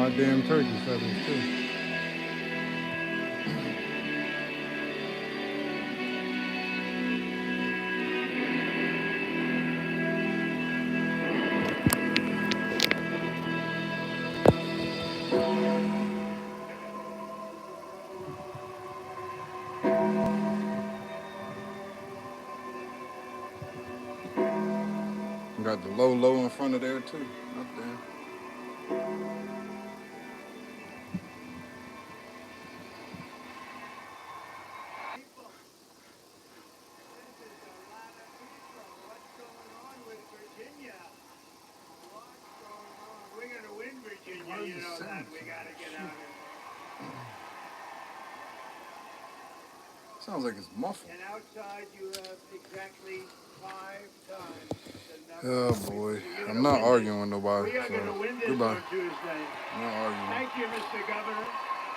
my damn turkey feathers too. Got the low in front of there too. Up there. We're going to win Virginia, you know that. We got to get out of Sounds like it's muffled. And outside you have exactly 5 times the number. Oh boy. I'm not arguing with nobody. We are going to So win this goodbye. on Tuesday. I'm not arguing. Thank you, Mr. Governor.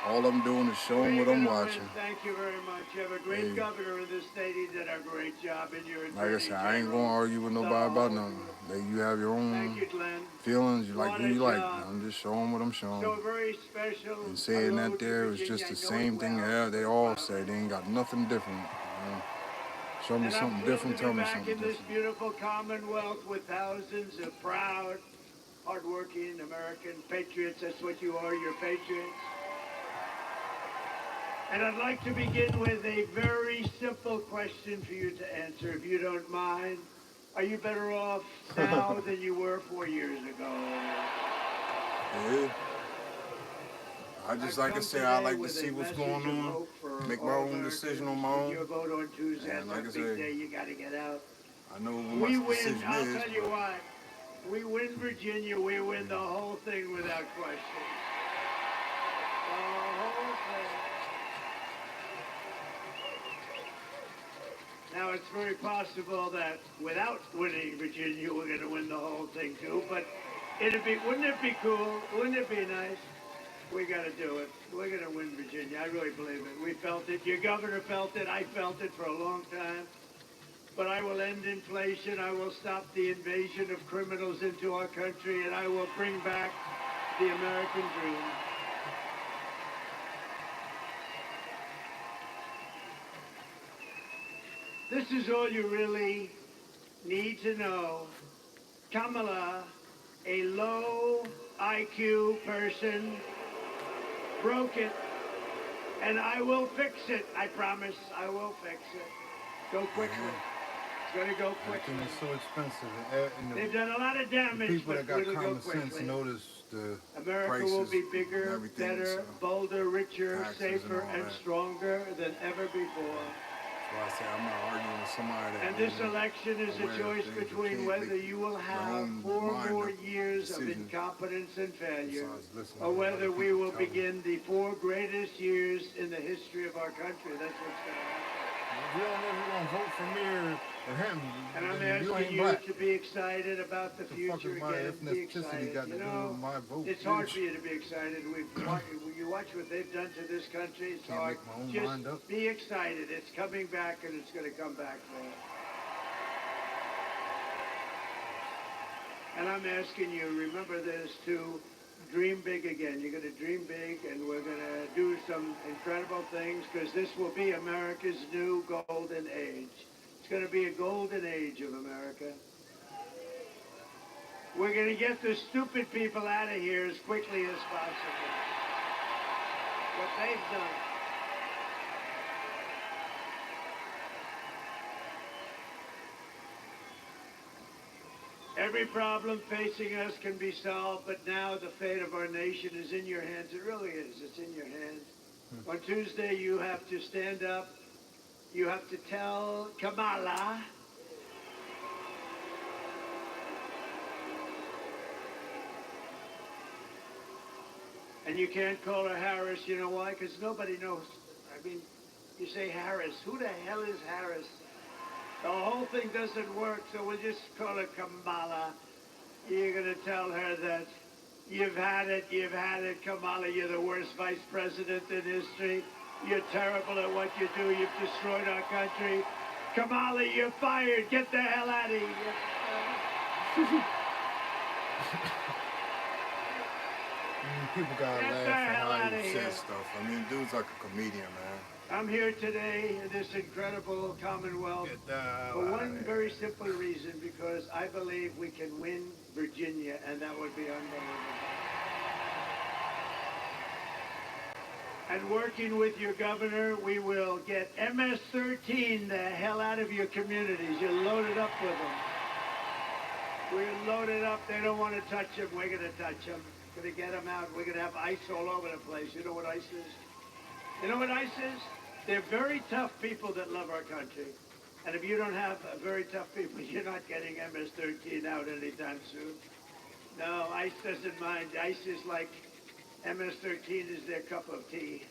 All I'm doing is showing what I'm watching. Thank you very much. You have a great governor in this state. He did a great job in your Like I said, I ain't gonna argue with nobody about nothing. You have your own feelings. You like who you like. I'm just showing what I'm showing. So very special. And saying that there is just the same thing they all say. They ain't got nothing different. You know? Show me something different. Tell me something different. In this beautiful Commonwealth with thousands of proud, hardworking American patriots. That's what you are. You're patriots. And I'd like to begin with a very simple question for you to answer, if you don't mind. Are you better off now than you were 4 years ago? Yeah. I just, like I said, I like to see what's going on, make my own decision on my own. Your vote on Tuesday, and like I big day, said, you got to get out. I know what my decision is. I'll tell you what. We win Virginia, we win the whole thing without question. The whole thing. Now, it's very possible that without winning Virginia, we're going to win the whole thing, too. But wouldn't it be cool? Wouldn't it be nice? We got to do it. We're going to win Virginia. I really believe it. We felt it. Your governor felt it. I felt it for a long time. But I will end inflation. I will stop the invasion of criminals into our country, and I will bring back the American dream. This is all you really need to know. Kamala, a low IQ person, broke it, and I will fix it. I promise I will fix it. Go quickly. It's going to go quickly. Everything is so expensive. They've done a lot of damage, people that but got it'll common go quickly. sense notice the America prices will be bigger, and everything, better, so bolder, richer, safer, and and stronger than ever before. That's why I say I'm not arguing with somebody that. And this election is a choice between whether you will have 4 more years of incompetence and failure, or whether we will begin the 4 greatest years in the history of our country. That's what's going to happen. If you don't ever want to vote for me or him, and I'm asking you to be excited about the future again. Be excited. You know, it's hard for you to be excited. You watch what they've done to this country. It's hard. Just be excited. It's coming back, and it's going to come back for you. And I'm asking you, remember this, to dream big again. You're going to dream big, and we're going to do some incredible things, because this will be America's new golden age. It's going to be a golden age of America. We're going to get the stupid people out of here as quickly as possible. What they've done. Every problem facing us can be solved, but now the fate of our nation is in your hands. It really is. It's in your hands. On Tuesday, you have to stand up. You have to tell Kamala and you can't call her Harris. You know why? Because nobody knows. I mean, you say Harris. Who the hell is Harris? The whole thing doesn't work, so we'll just call her Kamala. You're going to tell her that you've had it, Kamala. You're the worst vice president in history. You're terrible at what you do. You've destroyed our country. Kamala, you're fired. Get the hell out of here. mean, people gotta Get the laugh at hell how out of he here. says stuff. I mean, dude's like a comedian, man. I'm here today in this incredible Commonwealth Get the hell for out of one here. very simple reason, because I believe we can win Virginia, and that would be unbelievable. And working with your governor, we will get MS-13 the hell out of your communities. You're loaded up with them. We're loaded up. They don't want to touch them. We're going to touch them. We're going to get them out. We're going to have ICE all over the place. You know what ICE is? You know what ICE is? They're very tough people that love our country. And if you don't have very tough people, you're not getting MS-13 out anytime soon. No, ICE doesn't mind. ICE is like MS-13 is their cup of tea.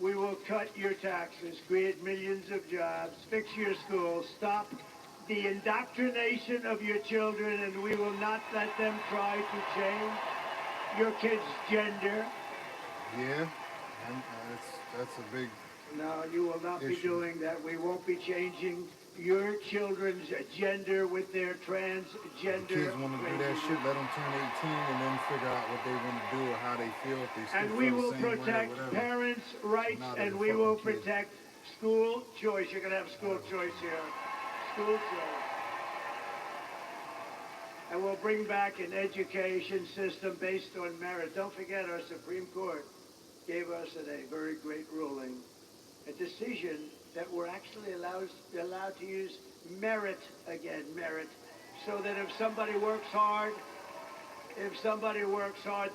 We will cut your taxes, create millions of jobs, fix your schools, stop the indoctrination of your children, and we will not let them try to change your kids' gender. Yeah, that's a big. No, you will not be doing that. We won't be changing your children's gender with their transgender. Kids want to do that shit, let them turn 18 and then figure out what they want to do or how they feel, if they still And feel we the will same way or protect whatever. parents' rights, Not and as a we will fucking kid. protect school choice. You're going to have school choice here. School choice. And we'll bring back an education system based on merit. Don't forget, our Supreme Court gave us a very great ruling, a decision that we're actually allowed to use merit again, merit, so that if somebody works hard,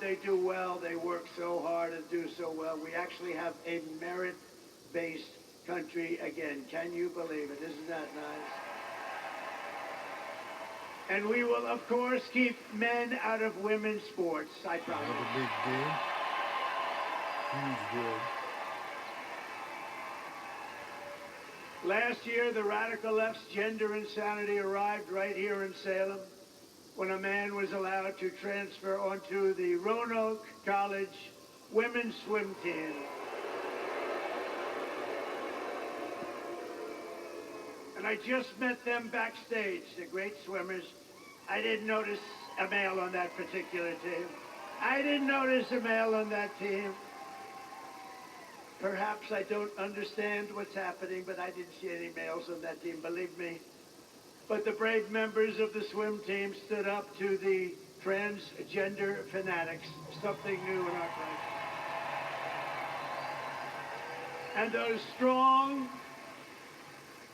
they do well. They work so hard and do so well. We actually have a merit-based country again. Can you believe it? Isn't that nice? And we will, of course, keep men out of women's sports, I promise. Another big deal. Huge deal. Last year, the radical left's gender insanity arrived right here in Salem when a man was allowed to transfer onto the Roanoke College women's swim team. And I just met them backstage, the great swimmers. I didn't notice a male on that particular team. I didn't notice a male on that team. Perhaps I don't understand what's happening, but I didn't see any males on that team, believe me. But the brave members of the swim team stood up to the transgender fanatics, something new in our country. And those strong,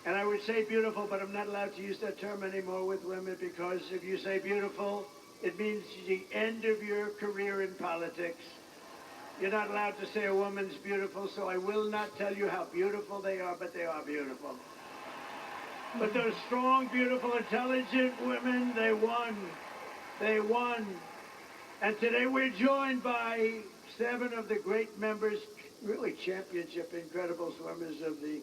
and I would say beautiful, but I'm not allowed to use that term anymore with women, because if you say beautiful, it means the end of your career in politics. You're not allowed to say a woman's beautiful, so I will not tell you how beautiful they are, but they are beautiful. But those strong, beautiful, intelligent women, they won. They won. And today we're joined by 7 of the great members, really championship, incredible swimmers of the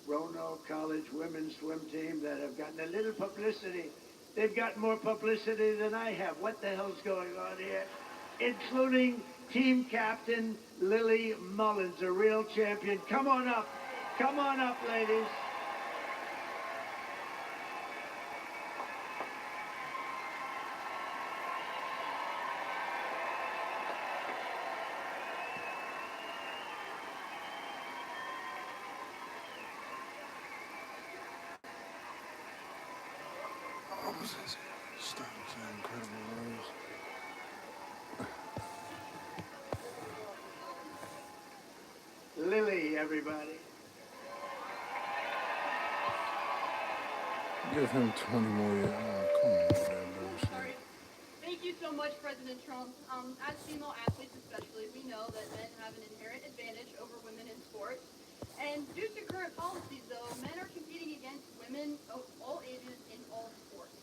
Roanoke College women's swim team that have gotten a little publicity. They've gotten more publicity than I have. What the hell's going on here? Including team captain Lily Mullins, a real champion. Come on up. Come on up, ladies. Lily, everybody. Give him 20 more years. Oh, come on with that bullshit. Thank you so much, President Trump. As female athletes especially, we know that men have an inherent advantage over women in sports. And due to current policies, though, men are competing against women of all ages in all sports.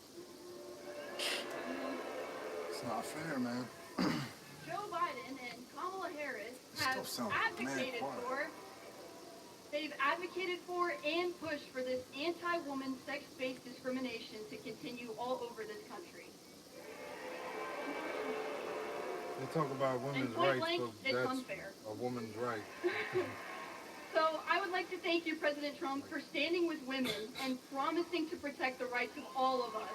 It's not fair, man. Joe Biden and Kamala Harris have Still sounds advocated mad for, they've advocated for and pushed for this anti-woman sex-based discrimination to continue all over this country. They talk about women's point rights, blank, but it's that's unfair. a woman's right. So I would like to thank you, President Trump, for standing with women and promising to protect the rights of all of us.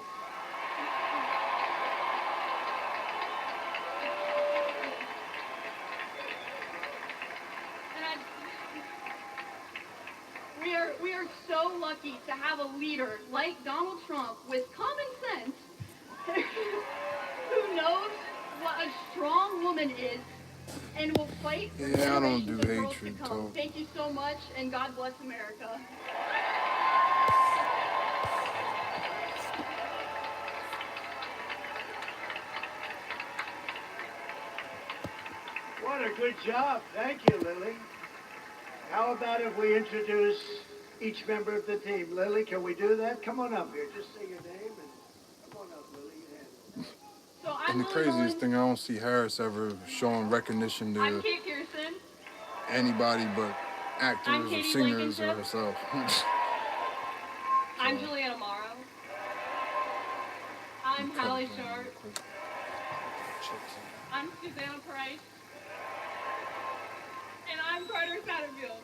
so lucky to have a leader like Donald Trump with common sense who knows what a strong woman is and will fight for Yeah, I don't generations do of girls to hatred come. talk. Thank you so much, and God bless America. What a good job. Thank you, Lily. How about if we introduce each member of the team? Lily, can we do that? Come on up here. Just say your name and come on up, Lily. You handle it. So And I'm the Lily craziest Mullins. thing, I don't see Harris ever showing recognition I'm to Kate Pearson. anybody but I'm actors or Katie singers or Blankenship. herself. I'm Juliana Morrow. I'm Hallie Short. I'm Susanna Price. And I'm Carter Satterfield.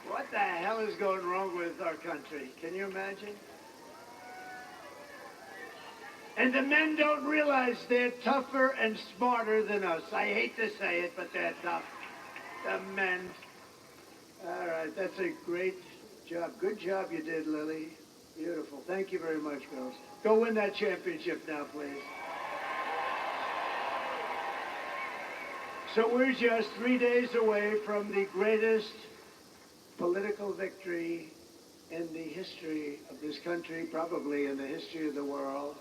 What the hell is going wrong with our country? Can you imagine? And the men don't realize they're tougher and smarter than us. I hate to say it, but they're tough. The men. All right, that's a great job. Good job you did, Lily. Beautiful. Thank you very much, girls. Go win that championship now, please. So we're just 3 days away from the greatest political victory in the history of this country, probably in the history of the world.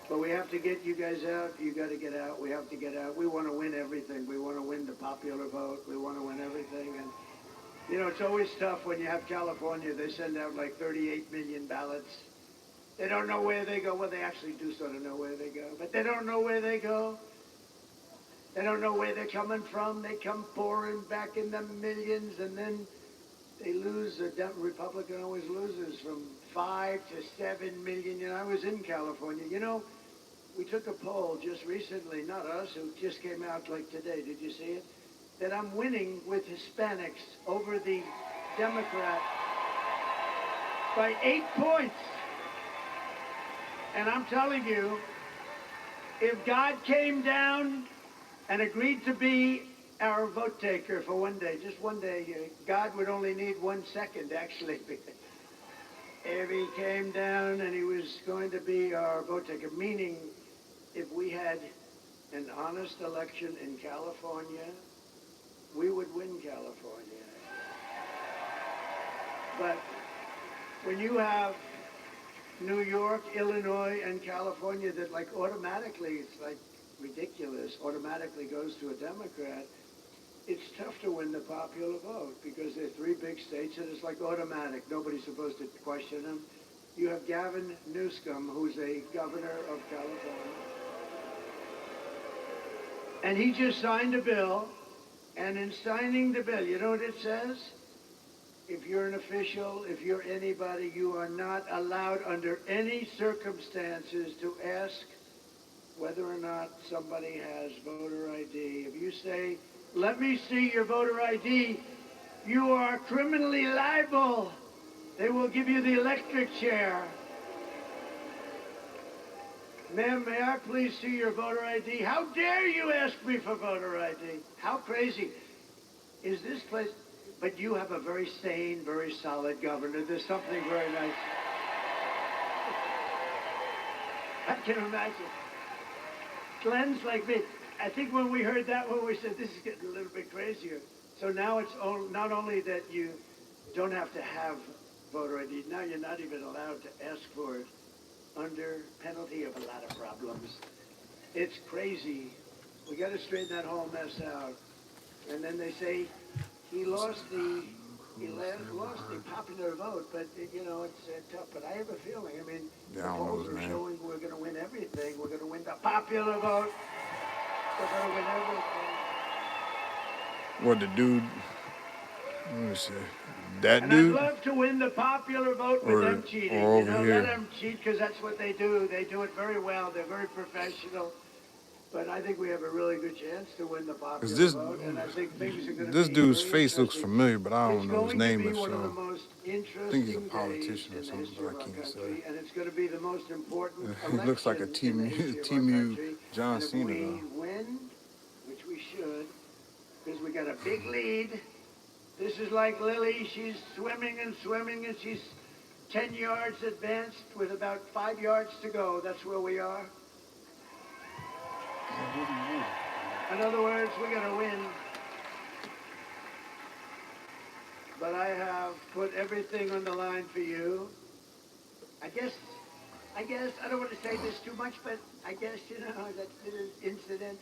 But we have to get you guys out. You got to get out. We have to get out. We want to win everything. We want to win the popular vote. We want to win everything. And, you know, it's always tough when you have California. They send out like 38 million ballots. They don't know where they go. Well, they actually do sort of know where they go. But they don't know where they go. They don't know where they're coming from. They come pouring back in the millions, and then they lose. The Republican always loses from 5 to 7 million. You know, I was in California. You know, we took a poll just recently, not us, it just came out like today. Did you see it? That I'm winning with Hispanics over the Democrat by 8 points. And I'm telling you, if God came down and agreed to be our vote taker for one day, just one day, God would only need 1 second, actually. If he came down and he was going to be our vote taker, meaning if we had an honest election in California, we would win California. But when you have New York, Illinois, and California that like automatically, it's like ridiculous, automatically goes to a Democrat, it's tough to win the popular vote because they're 3 big states and it's like automatic. Nobody's supposed to question them. You have Gavin Newsom, who's a governor of California. And he just signed a bill, and in signing the bill, you know what it says? If you're an official, if you're anybody, you are not allowed under any circumstances to ask whether or not somebody has voter ID. If you say, let me see your voter ID, you are criminally liable. They will give you the electric chair. Ma'am, may I please see your voter ID? How dare you ask me for voter ID? How crazy is this place? But you have a very sane, very solid governor. There's something very nice. I can imagine. Glenn's like me. I think when we heard that one, we said, this is getting a little bit crazier. So now it's not only that you don't have to have voter ID, now you're not even allowed to ask for it under penalty of a lot of problems. It's crazy. We got to straighten that whole mess out. And then they say he lost the popular vote, but you know it's tough. But I have a feeling. I mean, Yeah, the I don't polls know, are man. showing we're going to win everything. We're going to win the popular vote. We're going to win everything. What, the Let me see. That And I'd dude love to win the popular vote with or them cheating. or You over know, let here? them cheat because that's what they do. They do it very well. They're very professional. But I think we have a really good chance to win the Cause popular vote, and I think things are going to this be dude's very face looks interesting. familiar, but I It's don't know his going to name. be If one of the so, most I think he's a interesting days politician or in the something, history but of I our can't say. country, and it's going to be the most important He looks like a election in the history of our T-Mew country. John And if Cena we though. win, which we should, because we got a big lead. This is like Lily. She's swimming and swimming, and she's 10 yards advanced with about 5 yards to go. That's where we are. In other words, we're going to win. But I have put everything on the line for you. I guess, I don't want to say this too much, but I guess, you know, that little incident.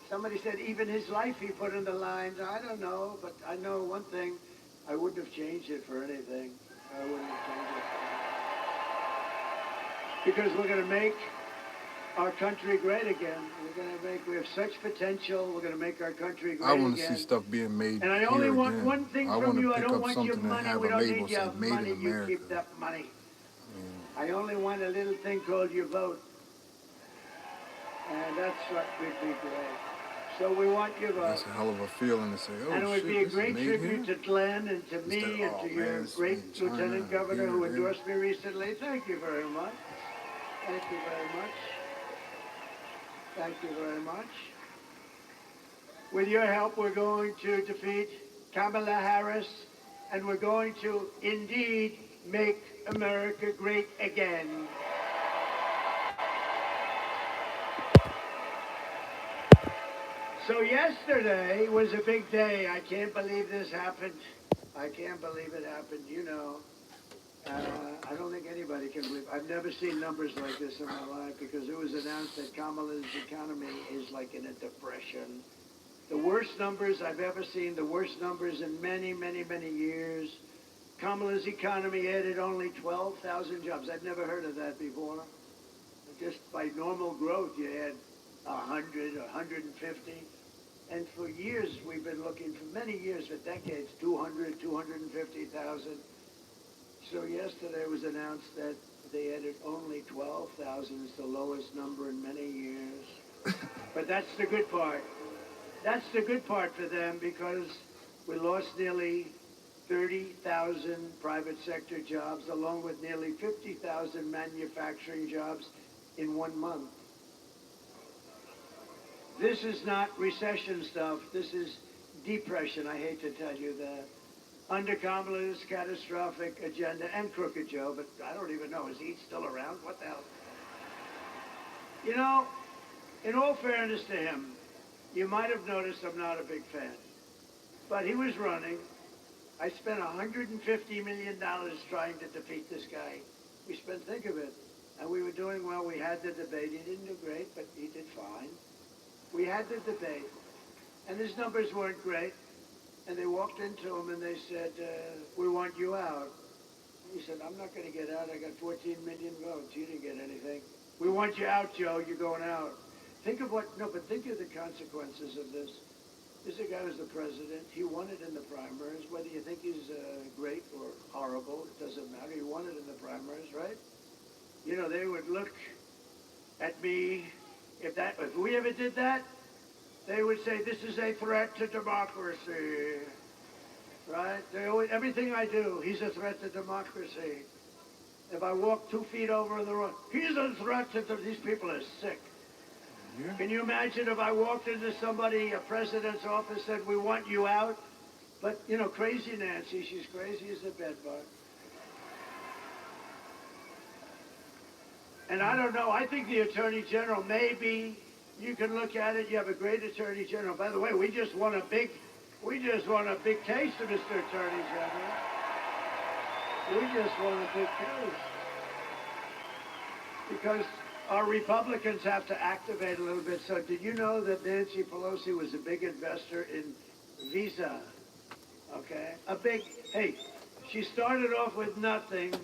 Somebody said even his life he put on the lines. I don't know, but I know one thing. I wouldn't have changed it for anything. I wouldn't have changed it. Because we're going to make our country great again. We have such potential. We're going to make our country great I again. want to see stuff being made And I here only want again. one thing I from want to you. I pick don't up want your something that money. have We a don't label need say your "Made money. in You America." keep that money. I only want a little thing called your vote. And that's what would be great. So we want your vote. That's a hell of a feeling to say, And it "Oh would be shit, a this is great made tribute here." to Glenn and to Instead, me and oh to man, your it's made great in China, Lieutenant Governor here, who there. endorsed me recently. Thank you very much. Thank you very much. Thank you very much. With your help, we're going to defeat Kamala Harris, and we're going to indeed make America great again. So yesterday was a big day. I can't believe this happened. I can't believe it happened, you know. I don't think anybody can believe. I've never seen numbers like this in my life because it was announced that Kamala's economy is like in a depression. The worst numbers I've ever seen, the worst numbers in many, many, many years. Kamala's economy added only 12,000 jobs. I've never heard of that before. Just by normal growth, you add 100, 150. And for years, we've been looking, for many years, for decades, 200, 250,000. So yesterday it was announced that they added only 12,000. It's the lowest number in many years. But that's the good part. That's the good part for them because we lost nearly 30,000 private sector jobs along with nearly 50,000 manufacturing jobs in 1 month. This is not recession stuff. This is depression. I hate to tell you that. Under Kamala's catastrophic agenda and Crooked Joe, but I don't even know. Is he still around? What the hell? You know, in all fairness to him, you might have noticed I'm not a big fan. But he was running. I spent $150 million trying to defeat this guy. We spent, think of it. And we were doing well. We had the debate. He didn't do great, but he did fine. We had the debate. And his numbers weren't great. And they walked into him and they said, we want you out. He said, I'm not going to get out. I got 14 million votes. You didn't get anything. We want you out, Joe. You're going out. Think of think of the consequences of this. This is a guy who's the president. He won it in the primaries. Whether you think he's great or horrible, it doesn't matter. He won it in the primaries, right? You know, they would look at me. If we ever did that, they would say, this is a threat to democracy. Right? Everything I do, he's a threat to democracy. If I walk 2 feet over the road, he's a threat to these people are sick. Yeah. Can you imagine if I walked into somebody, a president's office, said, we want you out? But, you know, crazy Nancy, she's crazy as a bedbug. And I don't know, I think the Attorney General, maybe you can look at it, you have a great Attorney General. By the way, we just won a big case, Mr. Attorney General. We just won a big case. Because our Republicans have to activate a little bit. So did you know that Nancy Pelosi was a big investor in Visa? Okay? Hey, she started off with nothing,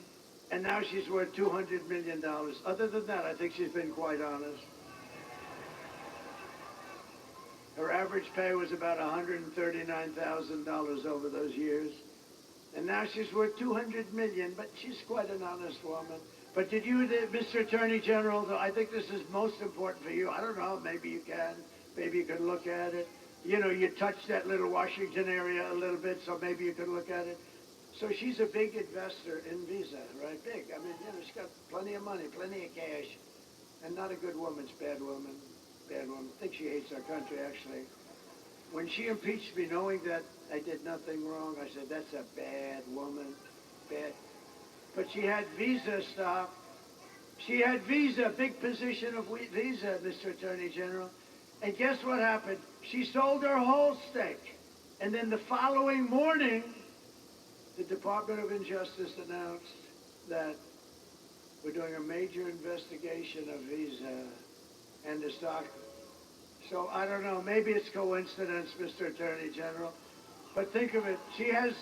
and now she's worth $200 million. Other than that, I think she's been quite honest. Her average pay was about $139,000 over those years. And now she's worth $200 million, but she's quite an honest woman. But did you, Mr. Attorney General, I think this is most important for you. I don't know, maybe you can. Maybe you can look at it. You know, you touched that little Washington area a little bit, so maybe you can look at it. So she's a big investor in Visa, right? Big. I mean, you know, she's got plenty of money, plenty of cash. And not a good woman, she's a bad woman. Bad woman. I think she hates our country, actually. When she impeached me, knowing that I did nothing wrong, I said, that's a bad woman. Bad. But she had Visa stock. She had Visa, big position of Visa, Mr. Attorney General. And guess what happened? She sold her whole stake. And then the following morning, the Department of Injustice announced that we're doing a major investigation of Visa and the stock. So I don't know, maybe it's coincidence, Mr. Attorney General. But think of it, she has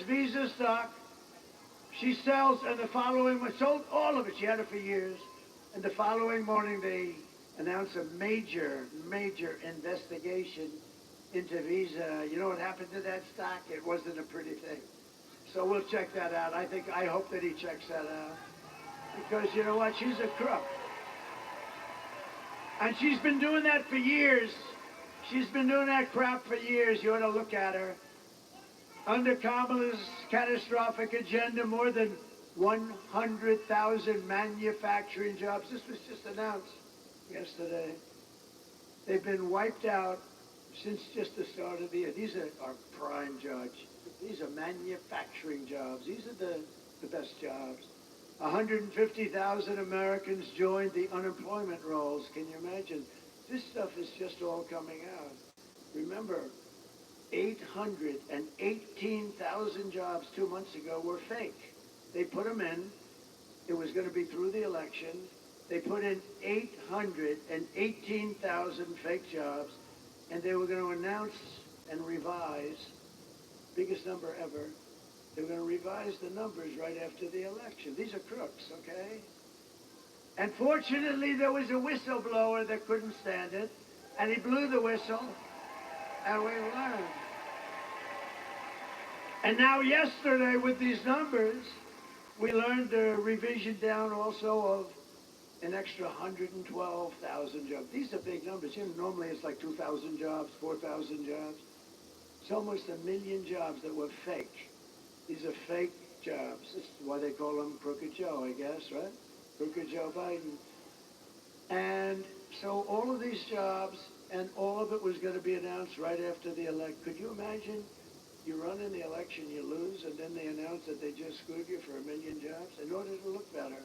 Visa stock. She sells, and the following, sold all of it. She had it for years. And the following morning, they announced a major, major investigation into Visa. You know what happened to that stock? It wasn't a pretty thing. So we'll check that out. I hope that he checks that out. Because you know what? She's a crook. And she's been doing that for years. She's been doing that crap for years. You ought to look at her. Under Kamala's catastrophic agenda, more than 100,000 manufacturing jobs. This was just announced yesterday. They've been wiped out since just the start of the year. These are our prime jobs. These are manufacturing jobs. These are the best jobs. 150,000 Americans joined the unemployment rolls. Can you imagine? This stuff is just all coming out. Remember, 818,000 jobs 2 months ago were fake. They put them in. It was going to be through the election. They put in 818,000 fake jobs, and they were going to announce and revise, biggest number ever. They were going to revise the numbers right after the election. These are crooks, okay? And fortunately, there was a whistleblower that couldn't stand it, and he blew the whistle, and we learned. And now yesterday, with these numbers, we learned a revision down also of an extra 112,000 jobs. These are big numbers. You know, normally it's like 2,000 jobs, 4,000 jobs. It's almost 1 million jobs that were fake. These are fake jobs. This is why they call him Crooked Joe, I guess, right? Crooked Joe Biden. And so all of these jobs, and all of it was going to be announced right after the election. Could you imagine? You run in the election, you lose, and then they announce that they just screwed you for 1 million jobs in order to look better.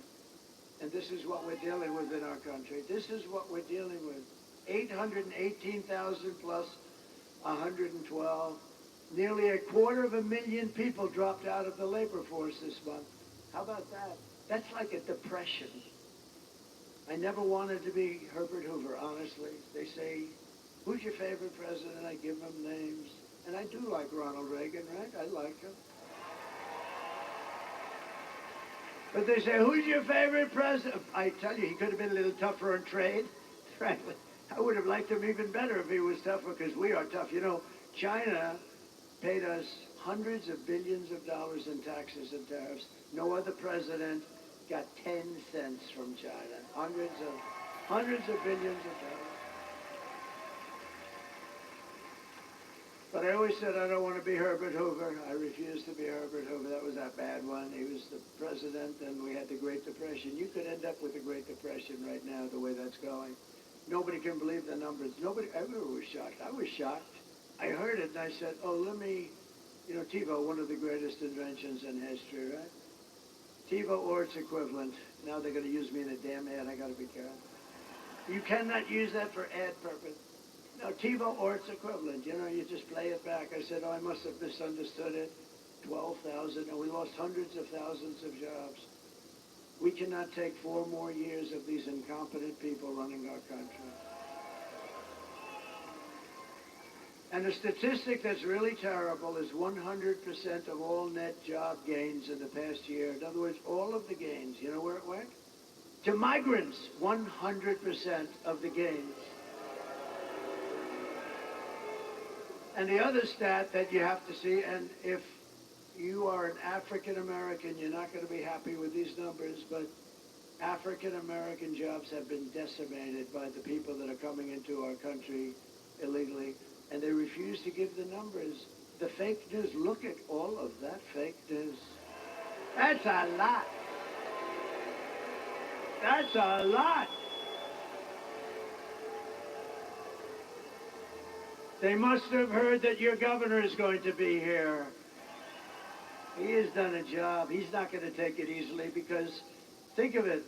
And this is what we're dealing with in our country. This is what we're dealing with. 818,000 plus 112. Nearly 250,000 people dropped out of the labor force this month. How about that? That's like a depression. I never wanted to be Herbert Hoover, honestly. They say, who's your favorite president? I give them names. And I do like Ronald Reagan, right? I like him. But they say, who's your favorite president? I tell you, he could have been a little tougher on trade, frankly. I would have liked him even better if he was tougher, because we are tough. You know, China paid us hundreds of billions of dollars in taxes and tariffs. No other president got 10 cents from China. Hundreds of billions of dollars. But I always said I don't want to be Herbert Hoover. I refused to be Herbert Hoover. That was that bad one. He was the president, and we had the Great Depression. You could end up with the Great Depression right now, the way that's going. Nobody can believe the numbers. Nobody ever was shocked. I was shocked. I heard it, and I said, oh, let me, you know, TiVo, one of the greatest inventions in history, right? TiVo or its equivalent. Now they're going to use me in a damn ad. I got to be careful. You cannot use that for ad purpose. No, TiVo or its equivalent. You know, you just play it back. I said, oh, I must have misunderstood it. 12,000, and we lost hundreds of thousands of jobs. We cannot take 4 more years of these incompetent people running our country. And the statistic that's really terrible is 100% of all net job gains in the past year. In other words, all of the gains. You know where it went? To migrants, 100% of the gains. And the other stat that you have to see, and if you are an African American, you're not going to be happy with these numbers, but African American jobs have been decimated by the people that are coming into our country illegally, and they refuse to give the numbers. The fake news, look at all of that fake news. That's a lot. That's a lot. They must have heard that your governor is going to be here. He has done a job. He's not going to take it easily because, think of it,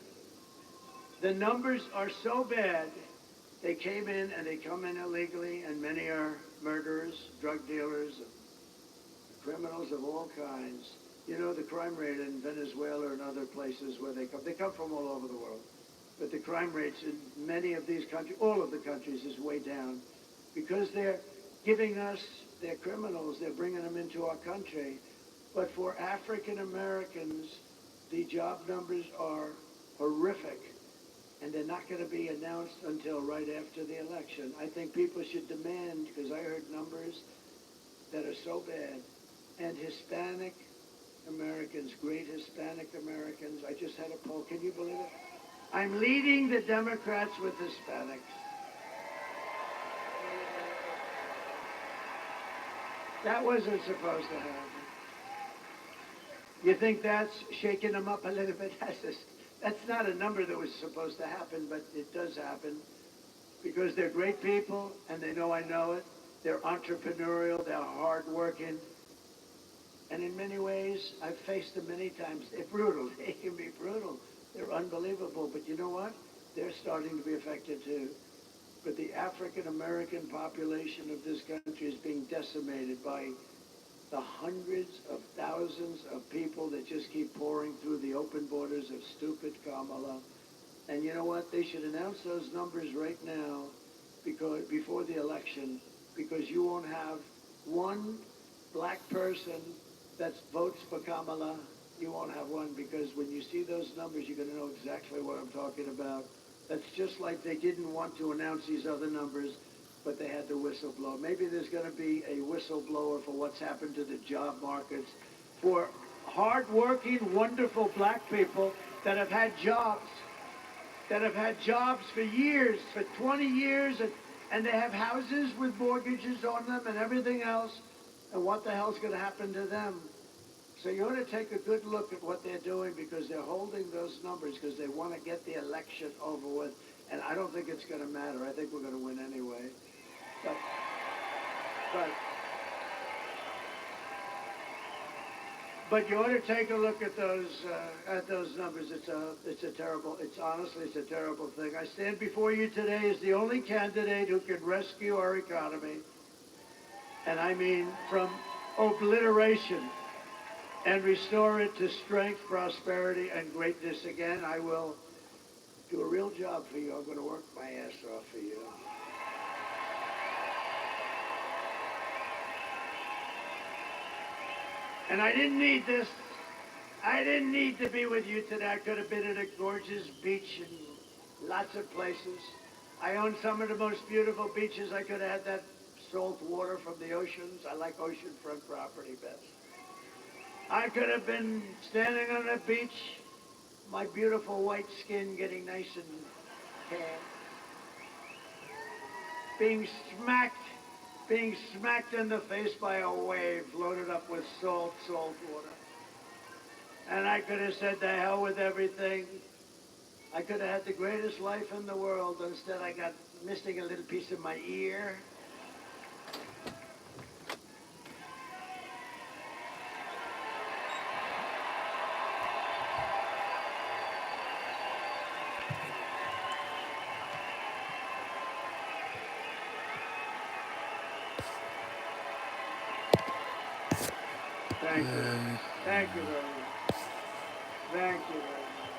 the numbers are so bad. They came in and they come in illegally, and many are murderers, drug dealers, criminals of all kinds. You know, the crime rate in Venezuela and other places where they come from all over the world. But the crime rates in many of these countries, all of the countries, is way down because they're giving us their criminals, they're bringing them into our country. But for African Americans, the job numbers are horrific, and they're not going to be announced until right after the election. I think people should demand, because I heard numbers that are so bad, and Hispanic Americans, great Hispanic Americans, I just had a poll, can you believe it? I'm leading the Democrats with Hispanics. That wasn't supposed to happen. You think that's shaking them up a little bit? That's not a number that was supposed to happen, but it does happen because they're great people and they know I know it. They're entrepreneurial, they're hardworking, and in many ways, I've faced them many times. They're brutal. They can be brutal. They're unbelievable, but you know what? They're starting to be affected too. But the African American population of this country is being decimated by the hundreds of thousands of people that just keep pouring through the open borders of stupid Kamala. And you know what? They should announce those numbers right now because before the election, because you won't have one black person that votes for Kamala. You won't have one because when you see those numbers, you're going to know exactly what I'm talking about. That's just like they didn't want to announce these other numbers, but they had to whistleblow. Maybe there's going to be a whistleblower for what's happened to the job markets, for hardworking, wonderful black people that have had jobs for years, for 20 years, and they have houses with mortgages on them and everything else. And what the hell's going to happen to them? So you ought to take a good look at what they're doing because they're holding those numbers because they want to get the election over with. And I don't think it's going to matter. I think we're going to win anyway. But you ought to take a look at those numbers. It's a terrible thing. I stand before you today as the only candidate who can rescue our economy, and I mean from obliteration, and restore it to strength, prosperity, and greatness again. I will do a real job for you. I'm going to work my ass off for you. And I didn't need this. I didn't need to be with you today. I could have been at a gorgeous beach in lots of places. I own some of the most beautiful beaches. I could have had that salt water from the oceans. I like oceanfront property best. I could have been standing on a beach, my beautiful white skin getting nice and tan, being smacked in the face by a wave loaded up with salt water. And I could have said, to hell with everything. I could have had the greatest life in the world. Instead, I got missing a little piece of my ear. Thank you. Thank you very much. Thank you very much.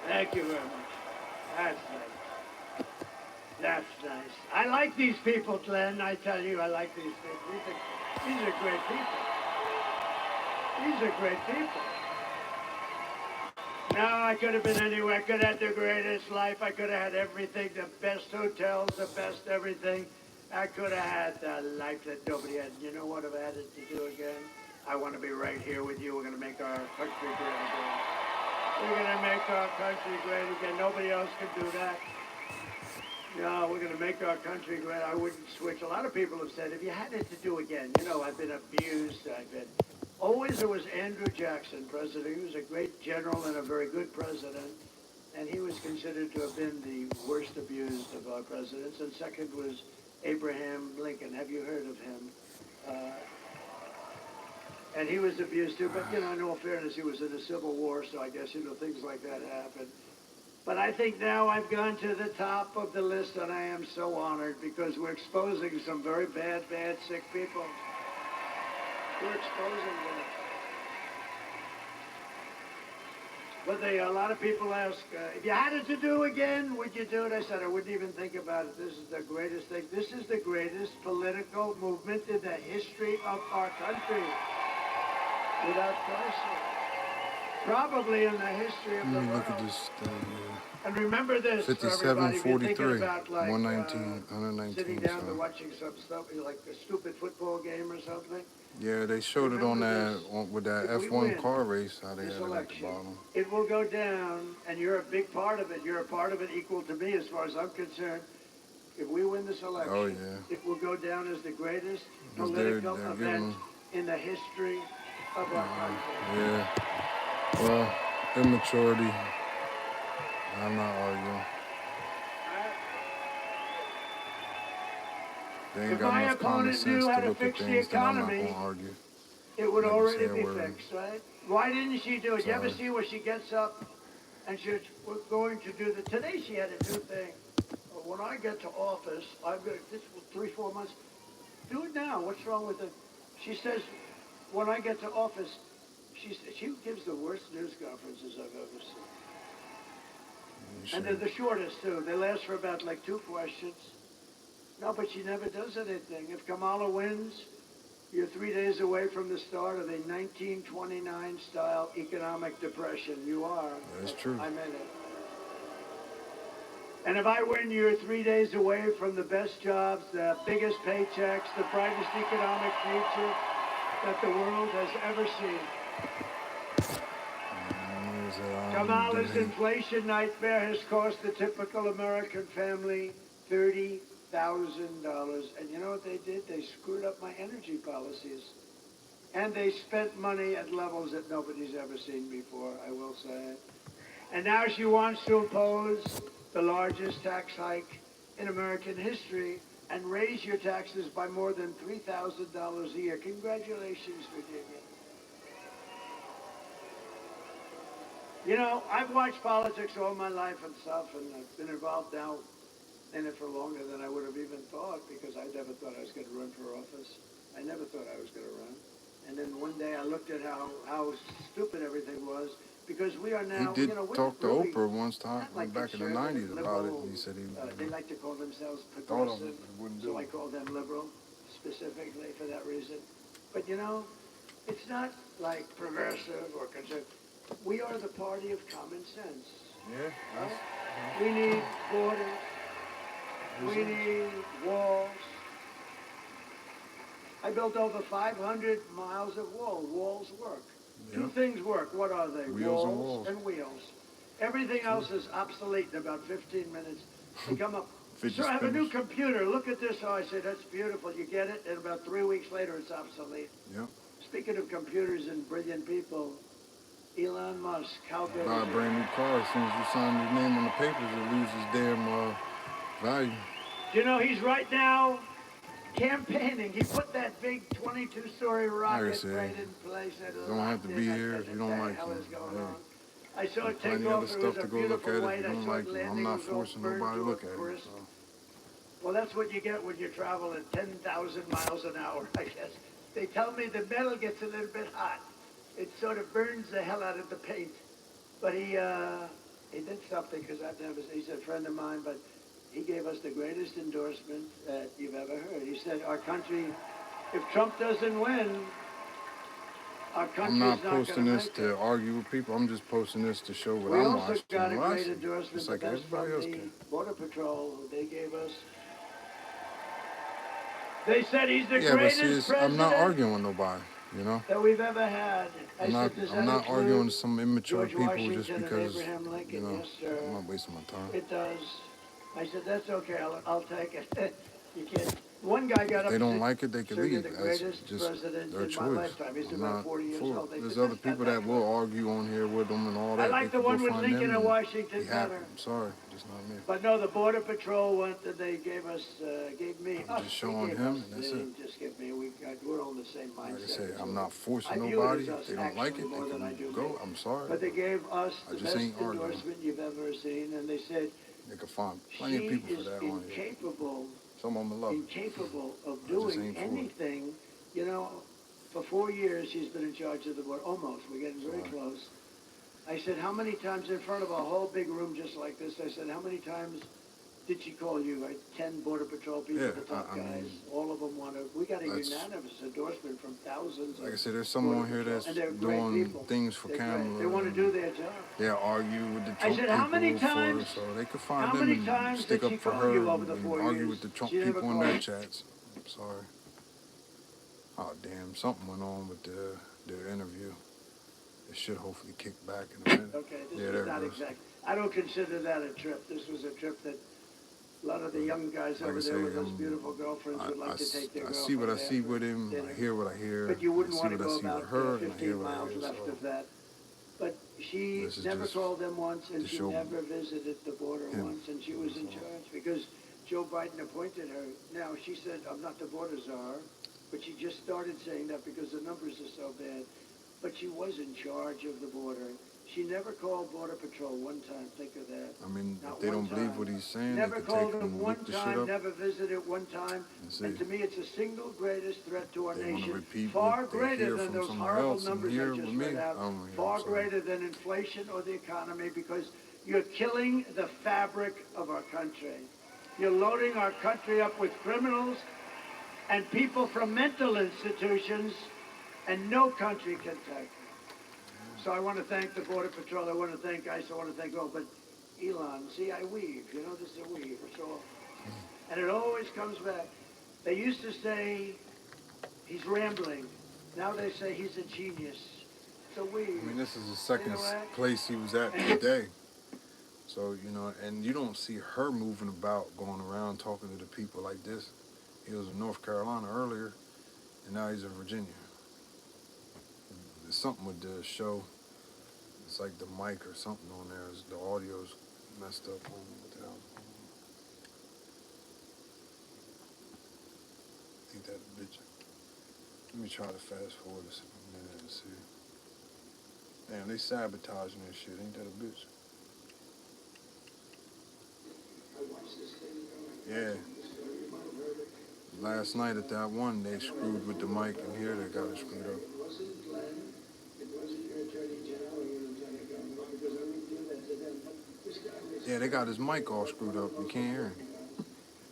Thank you very much. That's nice. That's nice. I like these people, Glenn. I tell you, I like these people. These are great people. These are great people. No, I could have been anywhere. I could have had the greatest life. I could have had everything, the best hotels, the best everything. I could have had the life that nobody had. You know what? If I had it to do again, I want to be right here with you. We're going to make our country great again. We're going to make our country great again. Nobody else can do that. No, we're going to make our country great. I wouldn't switch. A lot of people have said, if you had it to do again, you know, I've been abused. I've been... Always it was Andrew Jackson, president. He was a great general and a very good president. And he was considered to have been the worst abused of our presidents. And second was Abraham Lincoln. Have you heard of him? And he was abused too. But, you know, in all fairness, he was in a civil war, so I guess, you know, things like that happen. But I think now I've gone to the top of the list, and I am so honored because we're exposing some very bad, sick people. We're exposing them. But a lot of people ask, if you had it to do again, would you do it? I said, I wouldn't even think about it. This is the greatest thing. This is the greatest political movement in the history of our country. Without question. Probably in the history of the world. Look at this thing here. And remember this, 57-43, about, like, 119, 119. Sitting down and watching some stuff, like a stupid football game or something. Yeah, they showed it on that with that F1 car race, how they had it at the bottom. It will go down, and you're a big part of it. You're a part of it equal to me, as far as I'm concerned. If we win this election, it will go down as the greatest political event in the history of our country. Yeah. Well, immaturity. I'm not arguing. They ain't got enough common sense to look at things that I'm not going to argue. It would already be fixed, right? Why didn't she do it? You ever see where she gets up and she's going to do the... Today she had a new thing. When I get to office, I've got this 3-4 months. Do it now. What's wrong with it? She says, when I get to office, she gives the worst news conferences I've ever seen. And they're the shortest, too. They last for about, like, 2 questions. No, but she never does anything. If Kamala wins, you're 3 days away from the start of a 1929-style economic depression. You are. That's true. I'm in it. And if I win, you're 3 days away from the best jobs, the biggest paychecks, the brightest economic future that the world has ever seen. Kamala's inflation nightmare has cost the typical American family $30,000. And you know what they did? They screwed up my energy policies. And they spent money at levels that nobody's ever seen before, I will say it. And now she wants to impose the largest tax hike in American history and raise your taxes by more than $3,000 a year. Congratulations, Virginia. You know, I've watched politics all my life and stuff, and I've been involved now in it for longer than I would have even thought, because I never thought I was going to run for office. I never thought I was going to run. And then one day I looked at how stupid everything was, because we are now, he did talk to Oprah once time, like back in the 90s about it. He said they like to call themselves progressive, so I call them liberal, specifically for that reason. But you know, it's not like progressive or conservative. We are the party of common sense. Yeah. Right? We need borders. We need walls. I built over 500 miles of wall. Walls work. Two things work. What are they? Walls and wheels. Everything else is obsolete in about 15 minutes. They come up. Sir, I have a new computer. Look at this. Oh, I said, that's beautiful. You get it? And about 3 weeks later, it's obsolete. Yep. Speaking of computers and brilliant people, Elon Musk, how good buy a brand new car. As soon as you sign his name on the papers, it loses damn value. You know, he's right now campaigning. He put that big 22-story rocket right in place. You don't have to be here if you don't like him. I saw it take plenty off. other stuff to go look at if you don't like it. I'm not forcing nobody to look at it. So. Well, that's what you get when you travel at 10,000 miles an hour, I guess. They tell me the metal gets a little bit hot. It sort of burns the hell out of the paint. But he did something, because he's a friend of mine, but he gave us the greatest endorsement that you've ever heard. He said, our country, if Trump doesn't win, our I'm country's not not posting going to this make to it. argue with people. I'm just posting this to show what We I'm also watching got and a what I great see. endorsement, Just the like best from everybody else the can. Border Patrol. They gave us. They said he's the Yeah, but see, greatest I'm not president arguing with nobody. You know, that we've ever had. I I'm not. said, does I'm that not arguing include with some immature George people just Washington and because. Abraham You Lincoln? know, Yes, sir. I'm not wasting my time. It does. I said, that's okay. I'll take it. You can't. One guy got If up they and don't said, like it, they can sir, you're leave. the That's greatest just president their in my choice. lifetime. He's I'm about not 40 years for it. old. They There's said, other that's not people that that will argue on here with them and all I that. They like the can go one with find Lincoln them and and Washington be happy. better. I'm sorry, just not me. But no, the Border Patrol went that they gave us, gave me, I'm us, just they showing gave him, us, and they that's it. didn't just give me, we're on the same mindset. Like I said, as I'm well. not forcing I view it nobody. as us, If they don't like actually, it, more they than I can do go. me. I'm sorry. But they gave us I the just best ain't arguing. endorsement you've ever seen, and they said, They can find plenty of she people for is that on here. incapable, Some of them love it. incapable of I just doing ain't for it. anything. You know, for 4 years she's been in charge of the board, almost, we're getting very Sorry. close. I said, how many times in front of a whole big room just like this, I said, how many times did she call you? 10 Border Patrol people, Yeah, the top I guys. mean, All of them wanted. We got a that's- unanimous endorsement from thousands. Like I of said, there's someone Border here Patrol, that's and they're great doing people. things for They're camera. great. They want to do their job. They'll argue with the I Trump said, how many people times? so they could find How them many and times stick did up she for call her you over the and 4 argue years? with the Trump She never people in their called. chats. I'm sorry. Oh damn, something went on with their interview. It should hopefully kick back in a minute. Okay, this Yeah, was there it not goes. exact. I don't consider that a trip. This was a trip that a lot of the young guys Like over I there say, with those beautiful girlfriends would like to take their I girlfriend see what I there see for with him. dinner. I hear what I hear. But you wouldn't I see want to what I go see with about her, and I 15 hear what I miles hear. left So of that. But she this is never just called them once, and to she show never visited the border him. once, and she was in That's all. charge because Joe Biden appointed her. Now, she said, I'm not the border czar, but she just started saying that because the numbers are so bad. But she was in charge of the border. She never called Border Patrol one time. Think of that. I mean, Not if they one don't believe time. what he's saying, Never they can called take them and one look the shit time, up never visited one time. and see. And to me, it's the single greatest threat to our They want to nation. repeat Far what they greater hear than from those somewhere horrible else and numbers here I with just me. read out. I don't hear. Far I'm sorry. greater than inflation or the economy because you're killing the fabric of our country. You're loading our country up with criminals and people from mental institutions, and no country can take it. So I want to thank the Border Patrol. I want to thank ICE. I want to thank all. But Elon, see, I weave. You know, this is a weave. So, and it always comes back. They used to say he's rambling. Now they say he's a genius. It's a weave. I mean, this is the second You know what? place he was at today. So, you know, and you don't see her moving about, going around talking to the people like this. He was in North Carolina earlier, and now he's in Virginia. There's something with the show. It's like the mic or something on there. The audio's messed up. I don't know what the hell. I think that bitch. Let me try to fast forward this a minute and see. Damn, they sabotaging this shit. Ain't that a bitch? Yeah. Last night at that one, they screwed with the mic, and here they got it screwed up. Yeah, they got his mic all screwed up. You can't hear him.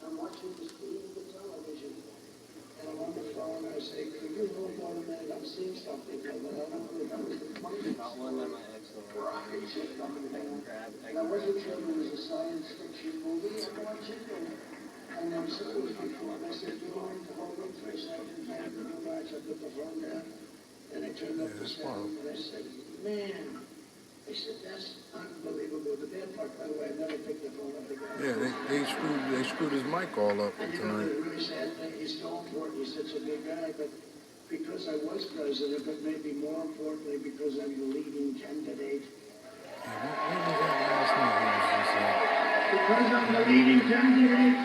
I'm watching the screen of the television, and I'm on the phone, and I say, could you hold on a minute? I'm seeing something. I don't know. Not one that my ex will I wasn't sure it was a science fiction movie. I watched it, and I'm supposed to before, and I said, you want to hold on for a second? I put the phone down, and I turned up the sound, and I said, man. I said, that's unbelievable. The bad part, by the way, I never picked the phone up again. Yeah, they screwed his mic all up And you know, tonight. the really sad thing, he's so important, he's such a big guy, but because I was president, but maybe more importantly, because I'm the leading candidate. Yeah, what was that last night? Because I'm the leading candidate,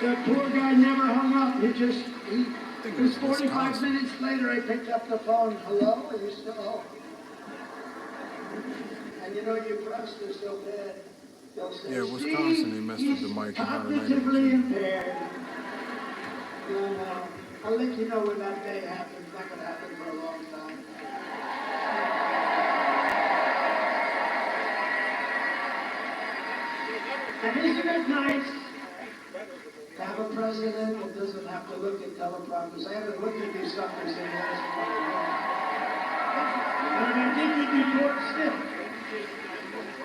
the poor guy never hung up. think it was 45 Wisconsin. minutes later, I picked up the phone. Hello? And he said, oh. And you know, your press is so bad. They'll say, Yeah, Wisconsin, they messed with the mic and had a night of cognitively it. impaired. No. I'll let you know when that day happens. It's not going to happen for a long time. And isn't it nice to have a president that doesn't have to look at teleprompters? I haven't looked at these suckers in the last 20 years. And I think you'd be bored still.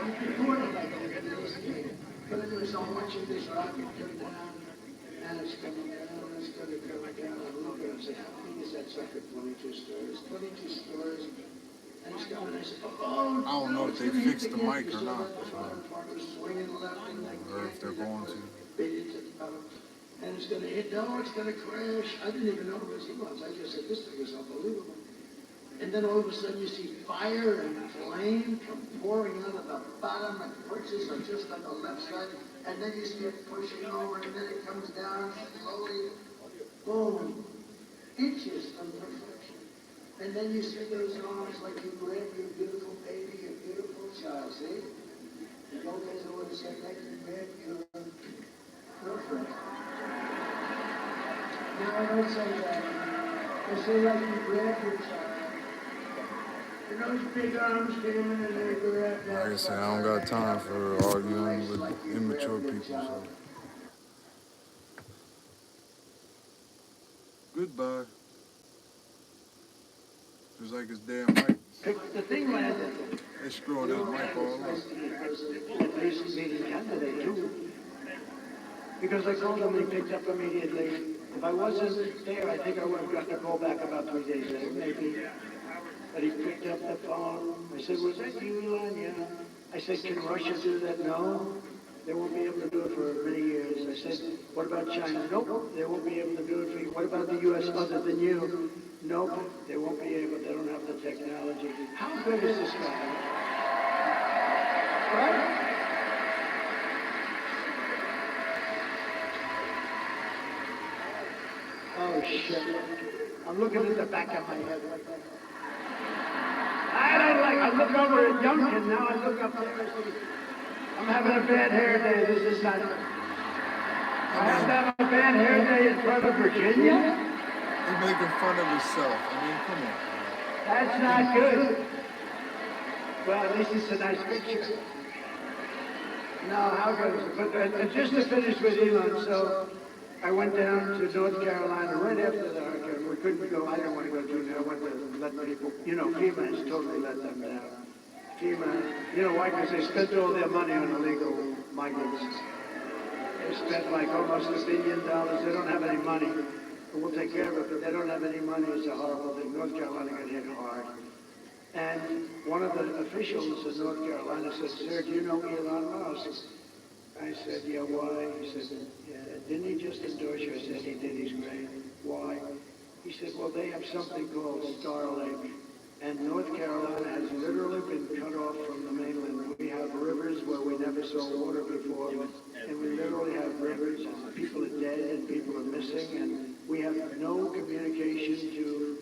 You'd be bored of that. But anyways, I'm watching this rocket come down, and it's coming down, and it's going to come down. I look at it and say, how big is that sucker? 22 stories. 22 stories. And it's coming, I said, oh, I don't know if they fixed the mic or not, swinging left and or if they're going to. And it's going to hit, no, it's going to crash. I didn't even know it was Elon's. I just said, this thing is unbelievable. And then all of a sudden you see fire and flame come pouring out of the bottom, and pushes are just on the left side. And then you see it pushing over, and then it comes down slowly, boom, inches from perfection. And then you see those arms like you grab your beautiful baby, your beautiful child, see? And both guys always say, like you grab your girlfriend. Now I don't say that. I say like you grab your child. And those big arms came in and they grabbed that. Like I said, I don't got time for arguing with immature people, so. Goodbye. Just like his damn mic. The thing landed. They screwing that mic all up. At least meeting candidate too. Because I called him and he picked up immediately. If I wasn't there, I think I would have gotten a call back about 3 days later, maybe. But he picked up the phone. I said, was that you, Elon? Yeah. I said, can Russia do that? No. They won't be able to do it for many years. I said, what about China? Nope. They won't be able to do it for you. What about the U.S. other than you? Nope. They won't be able. They don't have the technology. How good is this guy? Right? Oh, shit. I'm looking at the back of my head. I don't like, I look over at Youngkin, now I look up there and say, I'm having a bad hair day, this is not, I have to have a bad hair day in front of Virginia? He's making fun of himself. I mean, come on. That's not good. Well, at least it's a nice picture. No, how good is it? But just to finish with Elon, so I went down to North Carolina right after the hurricane. We couldn't go, I didn't want to go to there. I went to let people, you know, FEMA has totally let them down. FEMA, you know why? Because they spent all their money on illegal migrants. They spent like almost $1 billion. They don't have any money. We'll take care of it, but they don't have any money. It's a horrible thing. North Carolina got hit hard. And one of the officials in North Carolina said, sir, do you know Elon Musk? I said, yeah, why? He said, yeah, didn't he just endorse you? I said, he did, he's great. Why? He said, well, they have something called Starlink. And North Carolina has literally been cut off from the mainland. We have rivers where we never saw water before. And we literally have rivers, and people are dead, and people are missing, and we have no communication to,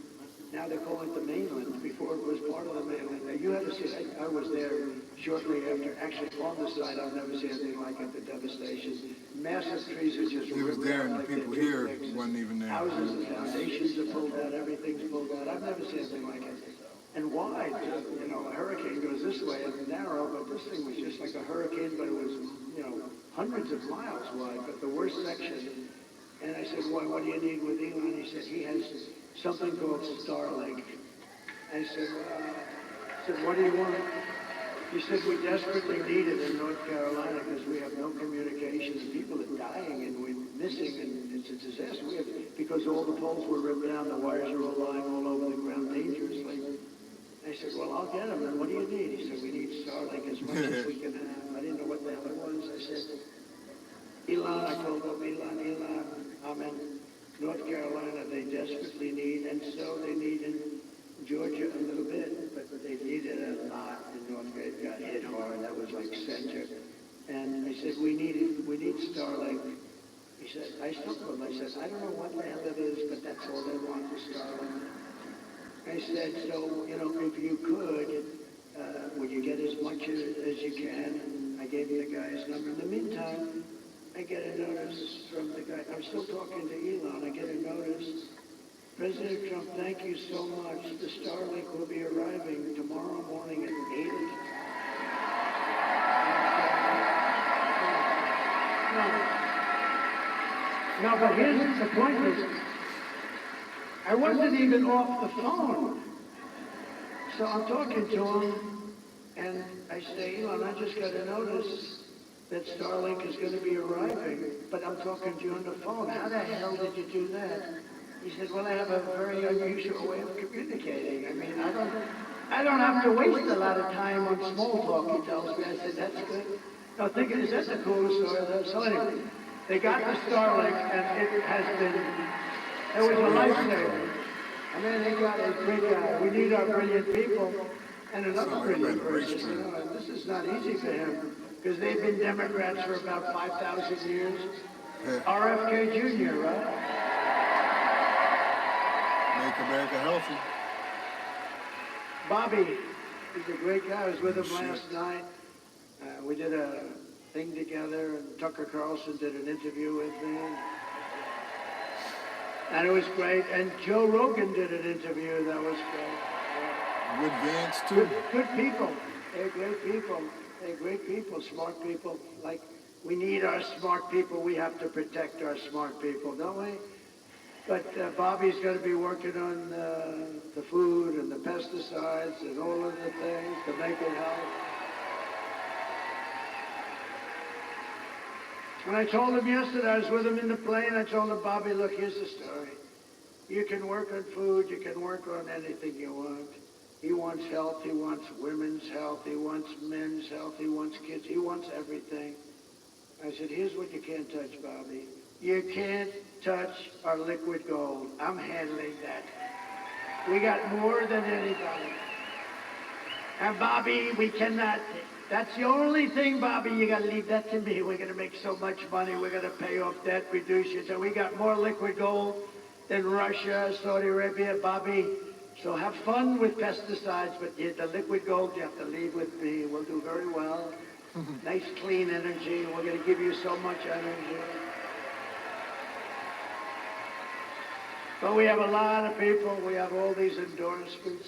now they call it the mainland. Before it was part of the mainland. Now, you had to see, I was there shortly after, actually on the site, I've never seen anything like it, the devastation. Massive trees are just He was there and the people here wasn't even there. Houses and foundations are pulled out, everything's pulled out. I've never seen anything like it. And wide, you know, a hurricane goes this way, it's narrow, but this thing was just like a hurricane, but it was, you know, hundreds of miles wide, but the worst section. And I said, what do you need with Elon? He said, he has something called Starlink. I said, what do you want? He said, we desperately need it in North Carolina because we have no communications. People are dying and we're missing, and it's a disaster. Because all the poles were ripped down, the wires are all lying all over the ground dangerously. I said, well, I'll get them, and what do you need? He said, we need Starlink as much as we can have. I didn't know what the hell it was. I said, Elon, I told him, Elon, I'm in North Carolina, they desperately need, and so they need in Georgia a little bit, but they needed a lot in North Carolina. It got hit hard, that was like center. And I said, we need Starlink. He said, I told him, I said, I don't know what the hell it is, but that's all they want is Starlink. I said, so, you know, if you could, would you get as much as you can? And I gave the guy's number. In the meantime, I get a notice from the guy. I'm still talking to Elon. I get a notice. President Trump, thank you so much. The Starlink will be arriving tomorrow morning at 8 o'clock. No, but here's the point is, I wasn't even off the phone. So I'm talking to him, and I say, Elon, I just got a notice that Starlink is going to be arriving, but I'm talking to you on the phone. How the hell did you do that? He said, well, I have a very unusual way of communicating. I mean, I don't have to waste a lot of time on small talk, he tells me. I said, that's good. No, thinking, is that the coolest story I've ever. So anyway, they got the Starlink, and it has been, it was a lifesaver. I mean, they got a great guy. We need our brilliant people. And another brilliant person, you know, and this is not easy for him, because they've been Democrats for about 5,000 years. RFK Jr., right? Make America healthy. Bobby, he's a great guy. I was with him last night. We did a thing together, and Tucker Carlson did an interview with me. And it was great. And Joe Rogan did an interview that was great. With Vance, too. Good people. They're great people. They're great people, smart people. Like, we need our smart people. We have to protect our smart people, don't we? But Bobby's going to be working on the food and the pesticides and all of the things to make it healthy. When I told him yesterday, I was with him in the plane, I told him, Bobby, look, here's the story. You can work on food, you can work on anything you want. He wants health, he wants women's health, he wants men's health, he wants kids, he wants everything. I said, here's what you can't touch, Bobby. You can't touch our liquid gold. I'm handling that. We got more than anybody. And Bobby, we cannot, that's the only thing, Bobby, you gotta leave that to me. We're gonna make so much money, we're gonna pay off debt, reduce it. So we got more liquid gold than Russia, Saudi Arabia, Bobby. So have fun with pesticides, but the liquid gold you have to leave with me. We'll do very well. Nice clean energy. We're gonna give you so much energy. But we have a lot of people. We have all these endorsements.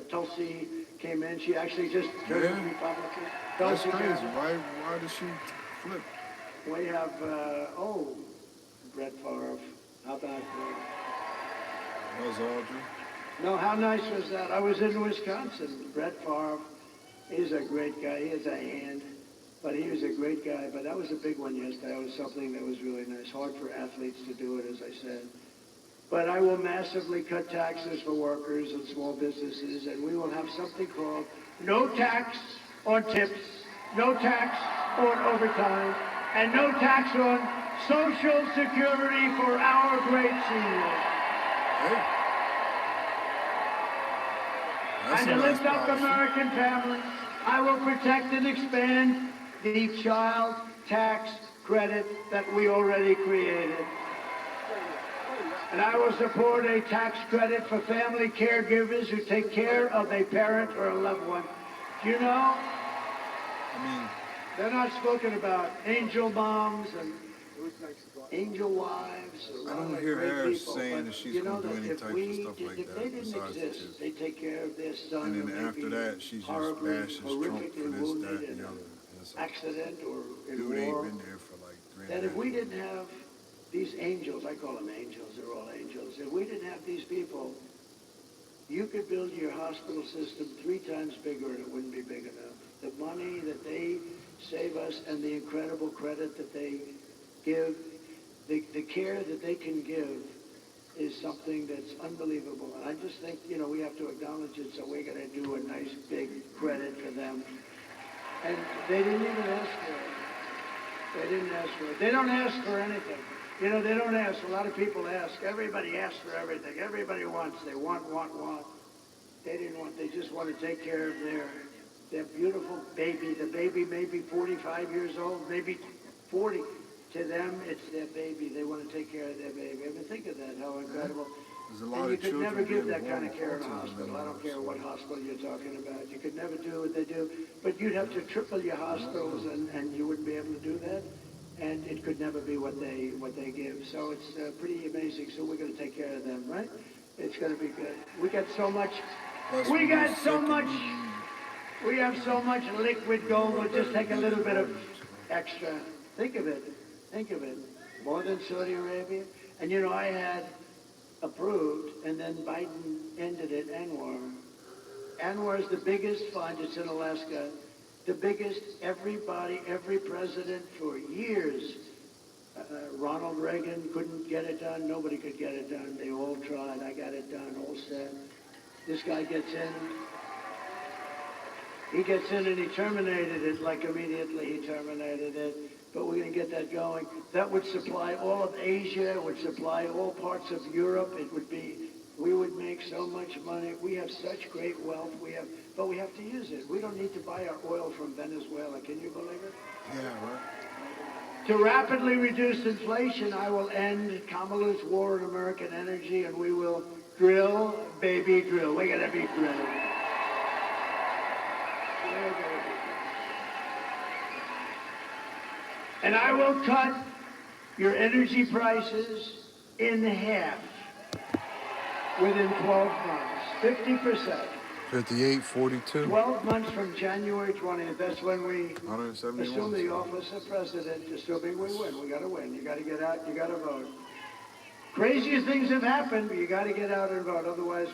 Tulsi came in. She actually just turned Republican. That's Tulsi crazy. came. Why did she flip? We have, Brett Favre. How about that? That was Audrey. No, how nice was that? I was in Wisconsin. Brett Favre, he's a great guy. He has a hand, but he was a great guy. But that was a big one yesterday. That was something that was really nice. Hard for athletes to do it, as I said. But I will massively cut taxes for workers and small businesses, and we will have something called no tax on tips, no tax on overtime, and no tax on Social Security for our great seniors. Hey. And to lift up American families, I will protect and expand the child tax credit that we already created. And I will support a tax credit for family caregivers who take care of a parent or a loved one. Do you know? They're not spoken about. Angel moms and angel wives. I don't hear her saying that she's going to do any type of stuff like that. They didn't exist. They take care of their son. And then after that, she just bashes Trump for this, that, and the other. Accident or in dude war. ain't been there for like 3 That if we didn't have these angels, I call them angels, they're all angels. If we didn't have these people, you could build your hospital system 3 times bigger and it wouldn't be big enough. The money that they save us and the incredible credit that they give, the care that they can give is something that's unbelievable. And I just think, you know, we have to acknowledge it, so we're going to do a nice big credit for them. And they didn't even ask for it. They didn't ask for it. They don't ask for anything. You know, they don't ask. A lot of people ask. Everybody asks for everything. Everybody wants. They want. They didn't want. They just want to take care of their beautiful baby. The baby may be 45 years old, maybe 40. To them, it's their baby. They want to take care of their baby. I mean, think of that, how incredible. There's a lot and you of could never children give that being kind of born care in a with autism hospital. I don't now, care so- what hospital you're talking about. You could never do what they do. But you'd have to triple your hospitals, and you wouldn't be able to do that. And it could never be what they give. So it's pretty amazing. So we're going to take care of them, right? It's going to be good. We got so much. Plus, We when got you're so sick much. and We have so much liquid gold. We'll just take a little bit of extra. Think of it. Think of it. More than Saudi Arabia. And you know, I had approved, and then Biden ended it, Anwar. Anwar's the biggest find. It's in Alaska. The biggest. Everybody, every president for years. Ronald Reagan couldn't get it done. Nobody could get it done. They all tried. I got it done. All set. This guy gets in. He gets in and he terminated it, like immediately he terminated it. But we're going to get that going. That would supply all of Asia. It would supply all parts of Europe. It would be, we would make so much money. We have such great wealth. But we have to use it. We don't need to buy our oil from Venezuela. Can you believe it? Yeah, right. To rapidly reduce inflation, I will end Kamala's war on American energy, and we will drill, baby, drill. We're going to be drilling. And I will cut your energy prices in half within 12 months, 50%. 58-42. 12 months from January 20th, that's when we 171. assume the office of president, assuming we win. We got to win. You got to get out. You got to vote. Craziest things have happened, but you got to get out and vote. Otherwise,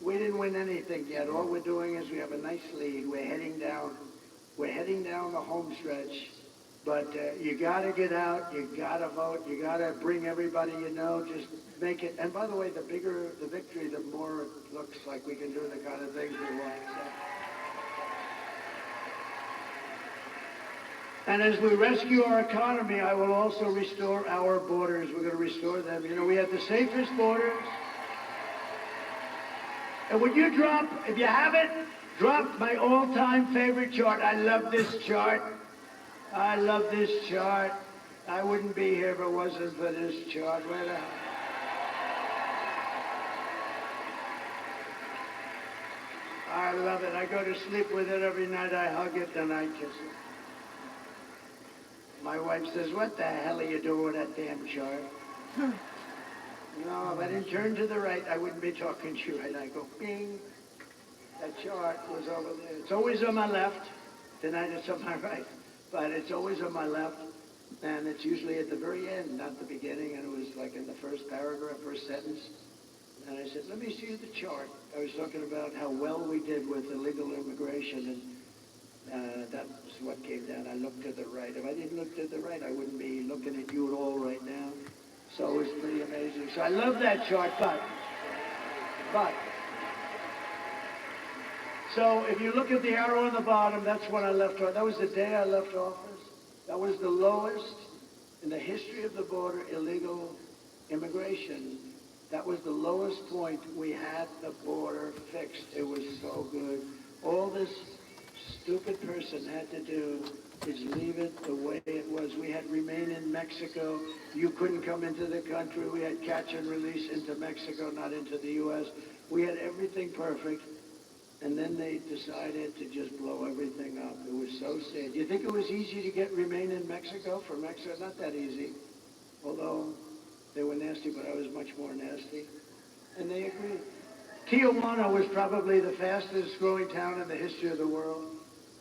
we didn't win anything yet. All we're doing is we have a nice lead. We're heading down. We're heading down the home stretch. But you got to get out. You got to vote. You got to bring everybody you know. Just make it. And by the way, the bigger the victory, the more it looks like we can do the kind of things we want. And as we rescue our economy, I will also restore our borders. We're going to restore them. You know, we have the safest borders. And when you drop, if you have it, drop my all-time favorite chart. I love this chart. I love this chart. I wouldn't be here if it wasn't for this chart. Where the hell? I love it. I go to sleep with it every night. I hug it and I kiss it. My wife says, what the hell are you doing with that damn chart? No, if I didn't turn to the right, I wouldn't be talking to you. And I go, bing. That chart was over there. It's always on my left. Tonight it's on my right. But it's always on my left, and it's usually at the very end, not the beginning, and it was like in the first paragraph, first sentence. And I said, let me see the chart. I was talking about how well we did with illegal immigration, and that was what came down. I looked to the right. If I didn't look to the right, I wouldn't be looking at you at all right now. So it was pretty amazing. So I love that chart, but. So if you look at the arrow on the bottom, that's when I left office. That was the day I left office. That was the lowest in the history of the border illegal immigration. That was the lowest point. We had the border fixed. It was so good. All this stupid person had to do is leave it the way it was. We had remain in Mexico. You couldn't come into the country. We had catch and release into Mexico, not into the U.S. We had everything perfect. And then they decided to just blow everything up. It was so sad. You think it was easy to get remain in Mexico for Mexico? Not that easy. Although they were nasty, but I was much more nasty. And they agreed. Tijuana was probably the fastest growing town in the history of the world.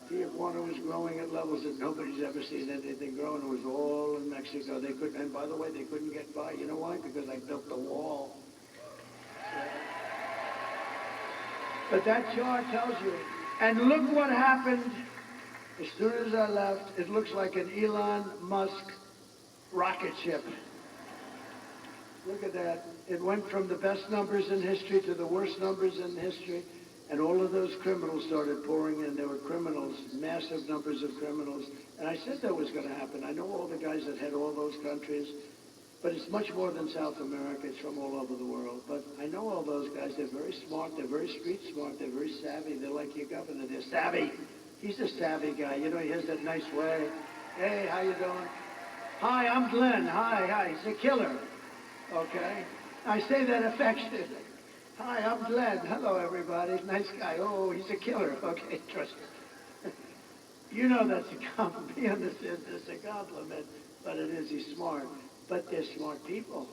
Tijuana was growing at levels that nobody's ever seen anything grow, and it was all in Mexico. They couldn't, and by the way, they couldn't get by. You know why? Because I built the wall. But that chart tells you. And look what happened as soon as I left. It looks like an Elon Musk rocket ship. Look at that. It went from the best numbers in history to the worst numbers in history. And all of those criminals started pouring in. There were criminals, massive numbers of criminals. And I said that was going to happen. I know all the guys that head all those countries. But it's much more than South America. It's from all over the world. But I know all those guys. They're very smart. They're very street smart. They're very savvy. They're like your governor. They're savvy. He's a savvy guy. You know, he has that nice way. Hey, how you doing? Hi, I'm Glenn. Hi. He's a killer. Okay? I say that affectionately. Hi, I'm Glenn. Hello, everybody. Nice guy. Oh, he's a killer. Okay, trust me. You know that's a compliment. He understands it's a compliment. But it is. He's smart. But they're smart people,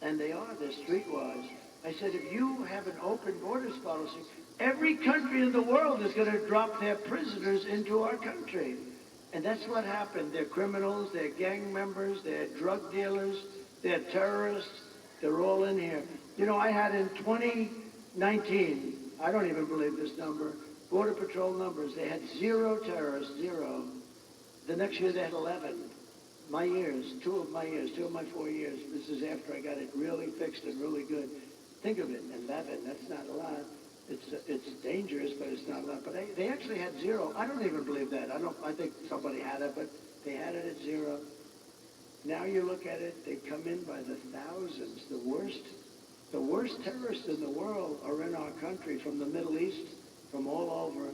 and they are. They're streetwise. I said, if you have an open borders policy, every country in the world is going to drop their prisoners into our country. And that's what happened. They're criminals, they're gang members, they're drug dealers, they're terrorists. They're all in here. You know, I had in 2019, I don't even believe this number. Border Patrol numbers, they had 0 terrorists, 0. The next year they had 11. My years, 2 of my 4 years. This is after I got it really fixed and really good. Think of it, 11, that's not a lot. It's dangerous, but it's not a lot. But they actually had 0. I don't even believe that. I think somebody had it, but they had it at 0. Now you look at it, they come in by the thousands. The worst terrorists in the world are in our country, from the Middle East, from all over.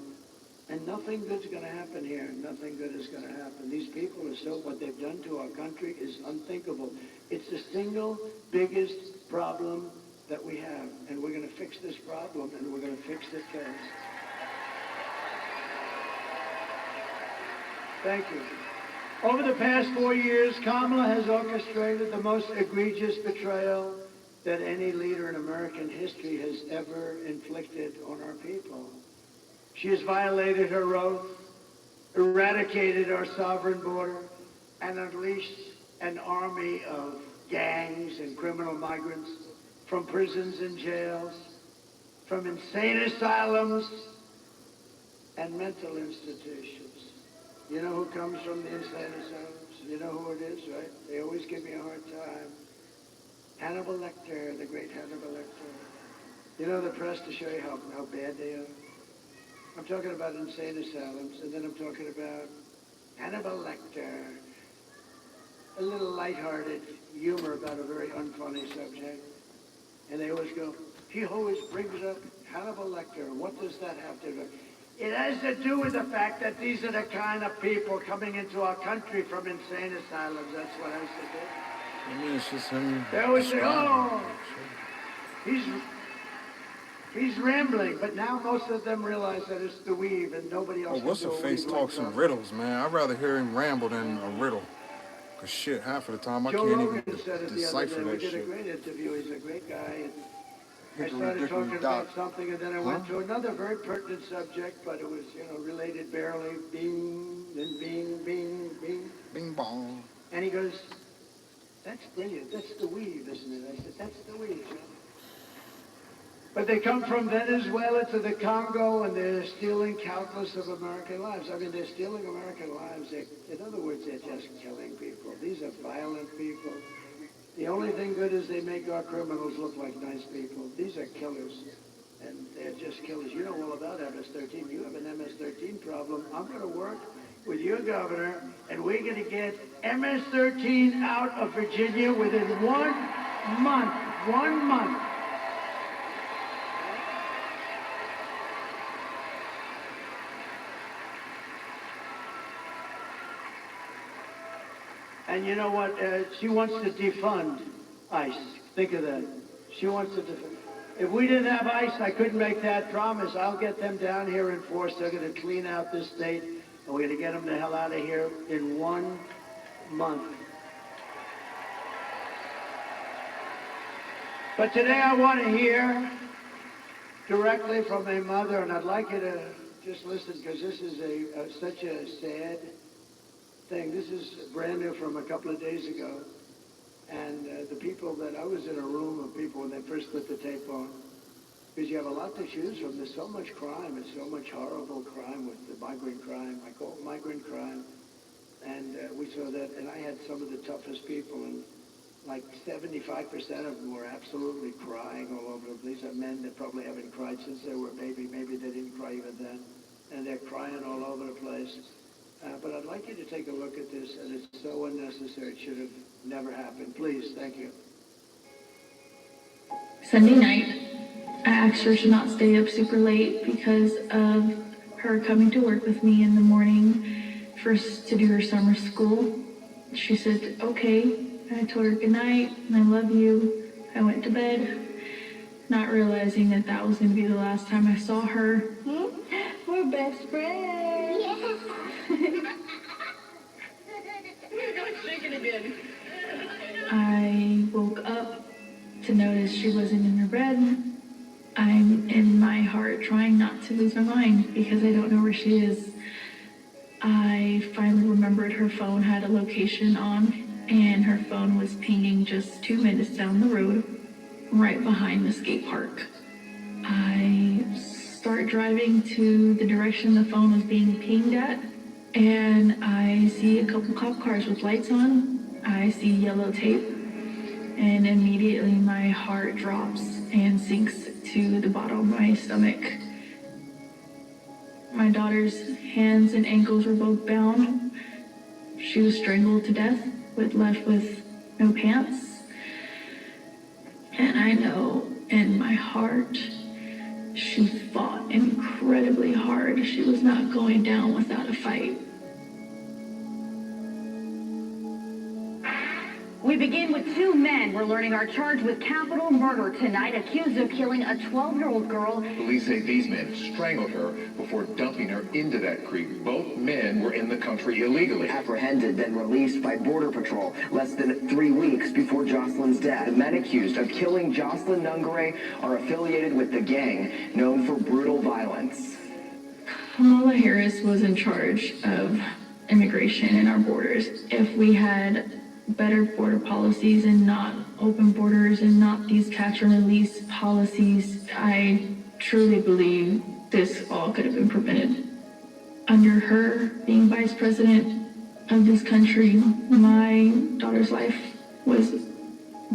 And nothing good's going to happen here. Nothing good is going to happen. These people are so, what they've done to our country is unthinkable. It's the single biggest problem that we have. And we're going to fix this problem, and we're going to fix it fast. Thank you. Over the past 4 years, Kamala has orchestrated the most egregious betrayal that any leader in American history has ever inflicted on our people. She has violated her oath, eradicated our sovereign border, and unleashed an army of gangs and criminal migrants from prisons and jails, from insane asylums and mental institutions. You know who comes from the insane asylums? You know who it is, right? They always give me a hard time. Hannibal Lecter, the great Hannibal Lecter. You know the press to show you how bad they are? I'm talking about insane asylums, and then I'm talking about Hannibal Lecter. A little lighthearted humor about a very unfunny subject. And they always go, he always brings up Hannibal Lecter. What does that have to do? It has to do with the fact that these are the kind of people coming into our country from insane asylums. That's what has to do. I mean, it's just him. They always say, oh, he's rambling, but now most of them realize that it's the weave and nobody else. Oh, what's the face talk some riddles, man? I'd rather hear him ramble than a riddle. Cause shit, half of the time I Joe can't Rogan even said it the decipher other day. that We did shit. a great interview. He's a great guy. I started talking about something, and then I went to another very pertinent subject, but it was, related barely. Bing, then bing, bing, bing. Bing bong. And he goes, that's brilliant. That's the weave, isn't it? I said, that's the weave, Joe. But they come from Venezuela to the Congo, and they're stealing countless of American lives. I mean, they're stealing American lives. In other words, they're just killing people. These are violent people. The only thing good is they make our criminals look like nice people. These are killers, and they're just killers. You know all about MS-13. You have an MS-13 problem. I'm going to work with your governor, and we're going to get MS-13 out of Virginia within 1 month. 1 month. And you know what? She wants to defund ICE. Think of that. She wants to defund. If we didn't have ICE, I couldn't make that promise. I'll get them down here in force. They're going to clean out this state, and we're going to get them the hell out of here in 1 month. But today I want to hear directly from a mother, and I'd like you to just listen, because this is such a sad thing. This is brand new from a couple of days ago. And the people that I was in a room of people when they first put the tape on, because you have a lot to choose from. There's so much crime and so much horrible crime with the migrant crime. I call it migrant crime. And we saw that, and I had some of the toughest people, and like 75% of them were absolutely crying all over the place. These are men that probably haven't cried since they were a baby. Maybe they didn't cry even then. And they're crying all over the place. But I'd like you to take a look at this, and it's so unnecessary. It should have never happened. Please, thank you. Sunday night, I asked her to not stay up super late because of her coming to work with me in the morning first to do her summer school. She said, okay. I told her good night, and I love you. I went to bed, not realizing that that was going to be the last time I saw her. We're best friends. Yeah. I woke up to notice she wasn't in her bed. I'm in my heart trying not to lose my mind because I don't know where she is. I finally remembered her phone had a location on, and her phone was pinging just 2 minutes down the road, right behind the skate park. I start driving to the direction the phone was being pinged at, and I see a couple cop cars with lights on. I see yellow tape, and immediately my heart drops and sinks to the bottom of my stomach. My daughter's hands and ankles were both bound. She was strangled to death, left with no pants. And I know in my heart, she fought incredibly hard. She was not going down without a fight. We begin with two men we're learning are charged with capital murder tonight, accused of killing a 12-year-old girl. Police say these men strangled her before dumping her into that creek. Both men were in the country illegally. Apprehended, then released by Border Patrol less than 3 weeks before Jocelyn's death. The men accused of killing Jocelyn Nungare are affiliated with the gang known for brutal violence. Kamala Harris was in charge of immigration and our borders. If we had better border policies and not open borders and not these catch and release policies, I truly believe this all could have been prevented. Under her being vice president of this country, my daughter's life was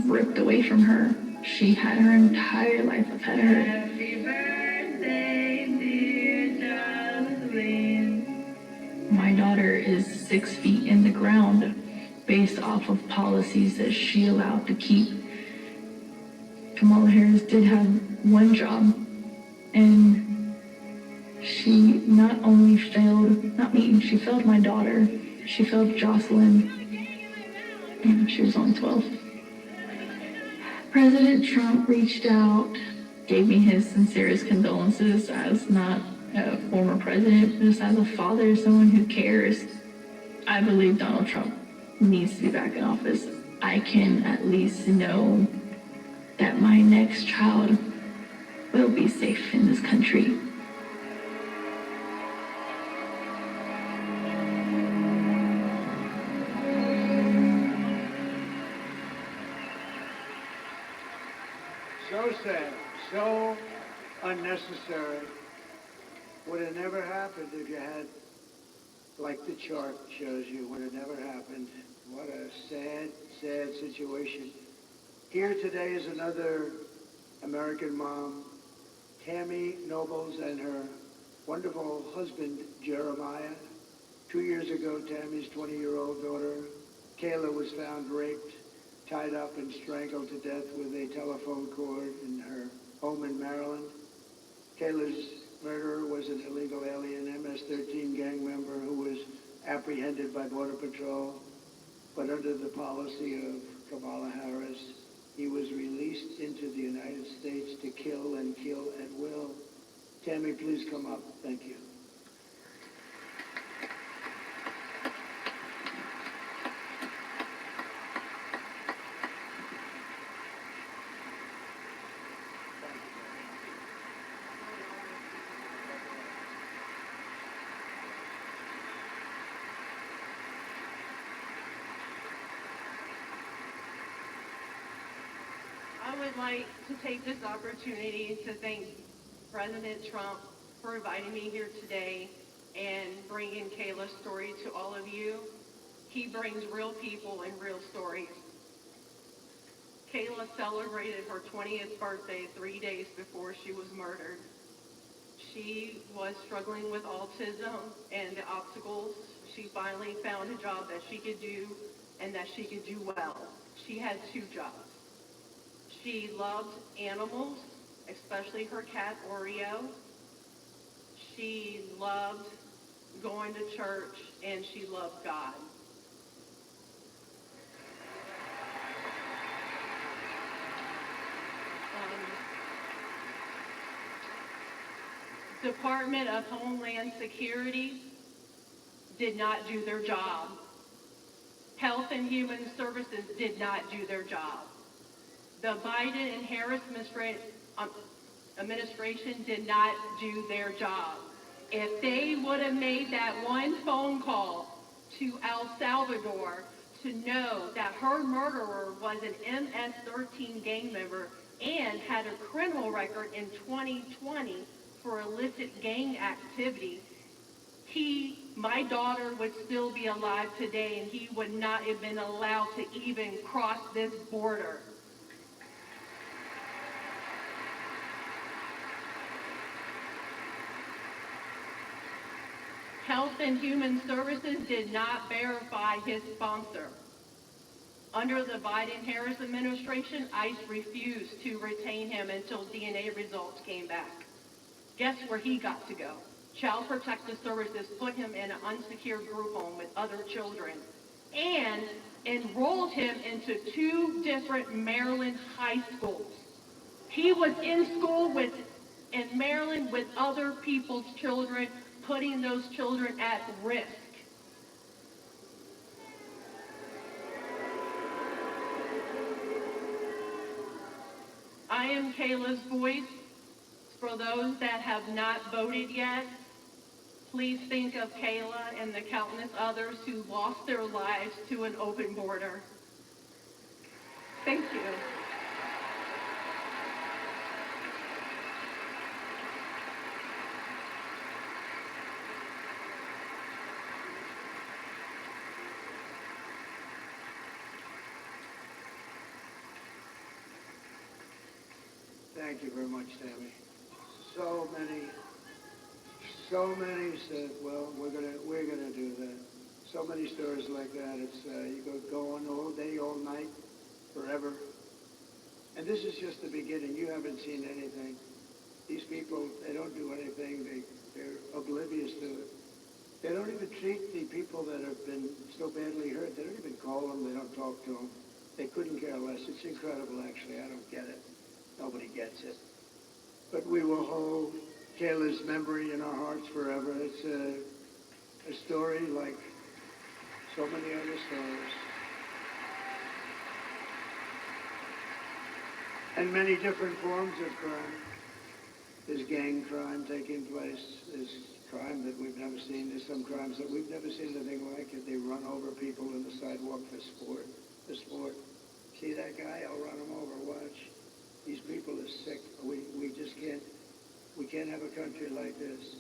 ripped away from her. She had her entire life ahead of her. Happy birthday, dear Jocelyn. My daughter is 6 feet in the ground based off of policies that she allowed to keep. Kamala Harris did have one job, and she not only failed, not me, she failed my daughter, she failed Jocelyn, and she was only 12. President Trump reached out, gave me his sincerest condolences as not a former president, but just as a father, someone who cares. I believe Donald Trump needs to be back in office. I can at least know that my next child will be safe in this country. So sad, so unnecessary. Would have never happened if you had, like the chart shows you, would have never happened. What a sad, sad situation. Here today is another American mom, Tammy Nobles, and her wonderful husband, Jeremiah. 2 years ago, Tammy's 20-year-old daughter, Kayla, was found raped, tied up and strangled to death with a telephone cord in her home in Maryland. Kayla's murderer was an illegal alien MS-13 gang member who was apprehended by Border Patrol, but under the policy of Kamala Harris, he was released into the United States to kill and kill at will. Tammy, please come up. Thank you. I would like to take this opportunity to thank President Trump for inviting me here today and bringing Kayla's story to all of you. He brings real people and real stories. Kayla celebrated her 20th birthday 3 days before she was murdered. She was struggling with autism and the obstacles. She finally found a job that she could do and that she could do well. She had 2 jobs. She loved animals, especially her cat Oreo. She loved going to church, and she loved God. Department of Homeland Security did not do their job. Health and Human Services did not do their job. The Biden and Harris administration did not do their job. If they would have made that one phone call to El Salvador to know that her murderer was an MS-13 gang member and had a criminal record in 2020 for illicit gang activity, my daughter would still be alive today, and he would not have been allowed to even cross this border. Health and Human Services did not verify his sponsor. Under the Biden-Harris administration, ICE refused to retain him until DNA results came back. Guess where he got to go? Child Protective Services put him in an unsecured group home with other children and enrolled him into 2 different Maryland high schools. He was in school in Maryland with other people's children, putting those children at risk. I am Kayla's voice. For those that have not voted yet, please think of Kayla and the countless others who lost their lives to an open border. Thank you. Thank you very much, Tammy. So many said, well, we're gonna do that. So many stories like that. It's you go on all day, all night, forever. And this is just the beginning. You haven't seen anything. These people, they don't do anything. They're oblivious to it. They don't even treat the people that have been so badly hurt. They don't even call them. They don't talk to them. They couldn't care less. It's incredible, actually. I don't get it. Nobody gets it. But we will hold Kayla's memory in our hearts forever. It's a story like so many other stories. And many different forms of crime. There's gang crime taking place. There's crime that we've never seen. There's some crimes that we've never seen anything like it. They run over people in the sidewalk for sport. See that guy? I'll run him over. Watch. These people are sick. We just can't have a country like this.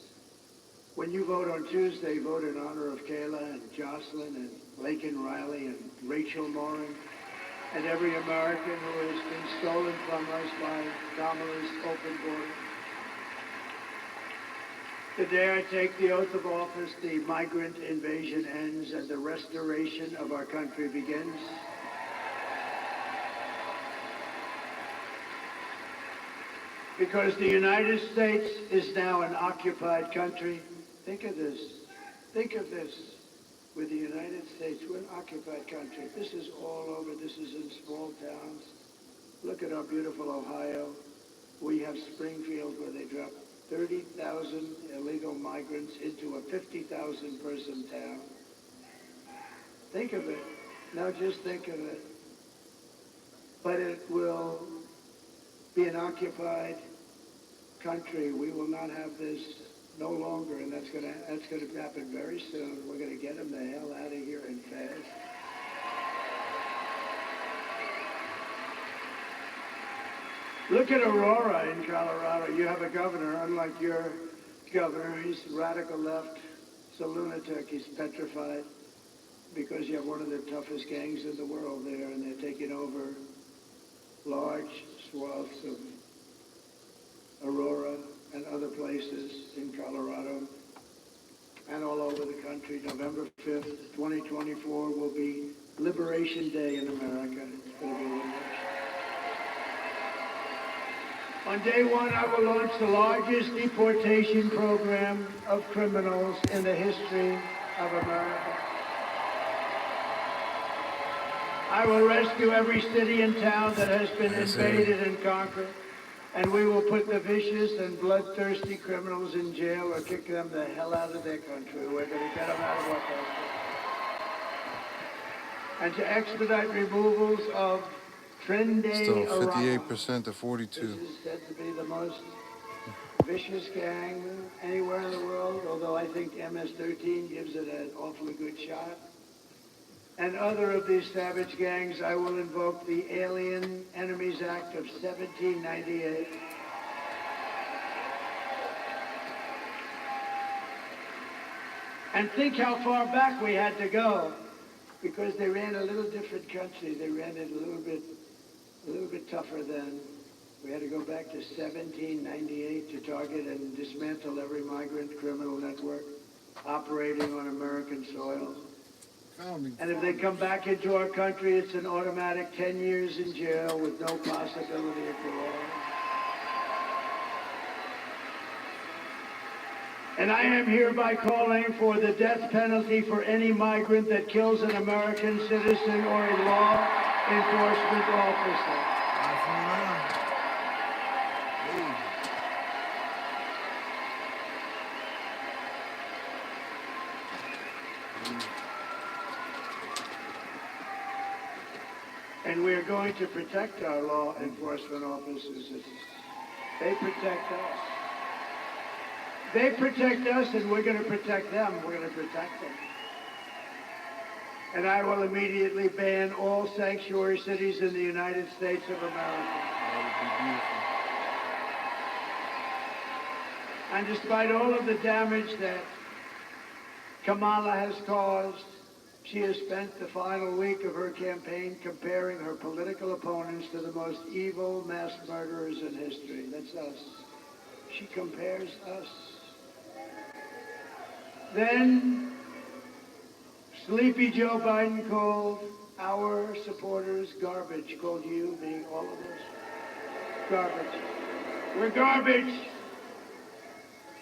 When you vote on Tuesday, vote in honor of Kayla and Jocelyn and Laken Riley and Rachel Morin and every American who has been stolen from us by Kamala's open border. The day I take the oath of office, the migrant invasion ends and the restoration of our country begins. Because the United States is now an occupied country. Think of this. Think of this. With the United States, we're an occupied country. This is all over. This is in small towns. Look at our beautiful Ohio. We have Springfield where they dropped 30,000 illegal migrants into a 50,000 person town. Think of it. Now just think of it. But it will be an occupied country. We will not have this no longer, and that's gonna happen very soon. We're gonna get them the hell out of here and fast. Look at Aurora in Colorado. You have a governor, unlike your governor. He's radical left. He's a lunatic. He's petrified because you have one of the toughest gangs in the world there, and they're taking over large swaths of Aurora and other places in Colorado and all over the country. November 5th, 2024 will be Liberation Day in America. It's going to be liberation. On day one, I will launch the largest deportation program of criminals in the history of America. I will rescue every city and town that has been invaded and conquered, and we will put the vicious and bloodthirsty criminals in jail or kick them the hell out of their country. We're going to get them out of our country. And to expedite removals of Trendy Still 58% to 42. This is said to be the most vicious gang anywhere in the world, although I think MS-13 gives it an awfully good shot. And other of these savage gangs, I will invoke the Alien Enemies Act of 1798. And think how far back we had to go, because they ran a little different country. They ran it a little bit tougher then. We had to go back to 1798 to target and dismantle every migrant criminal network operating on American soil. And if they come back into our country, it's an automatic 10 years in jail with no possibility of parole. And I am hereby calling for the death penalty for any migrant that kills an American citizen or a law enforcement officer. And we're going to protect our law enforcement officers. They protect us. They protect us, and we're going to protect them. We're going to protect them. And I will immediately ban all sanctuary cities in the United States of America. And despite all of the damage that Kamala has caused, she has spent the final week of her campaign comparing her political opponents to the most evil mass murderers in history. That's us. She compares us. Then, sleepy Joe Biden called our supporters garbage, called you, being all of us, garbage. We're garbage.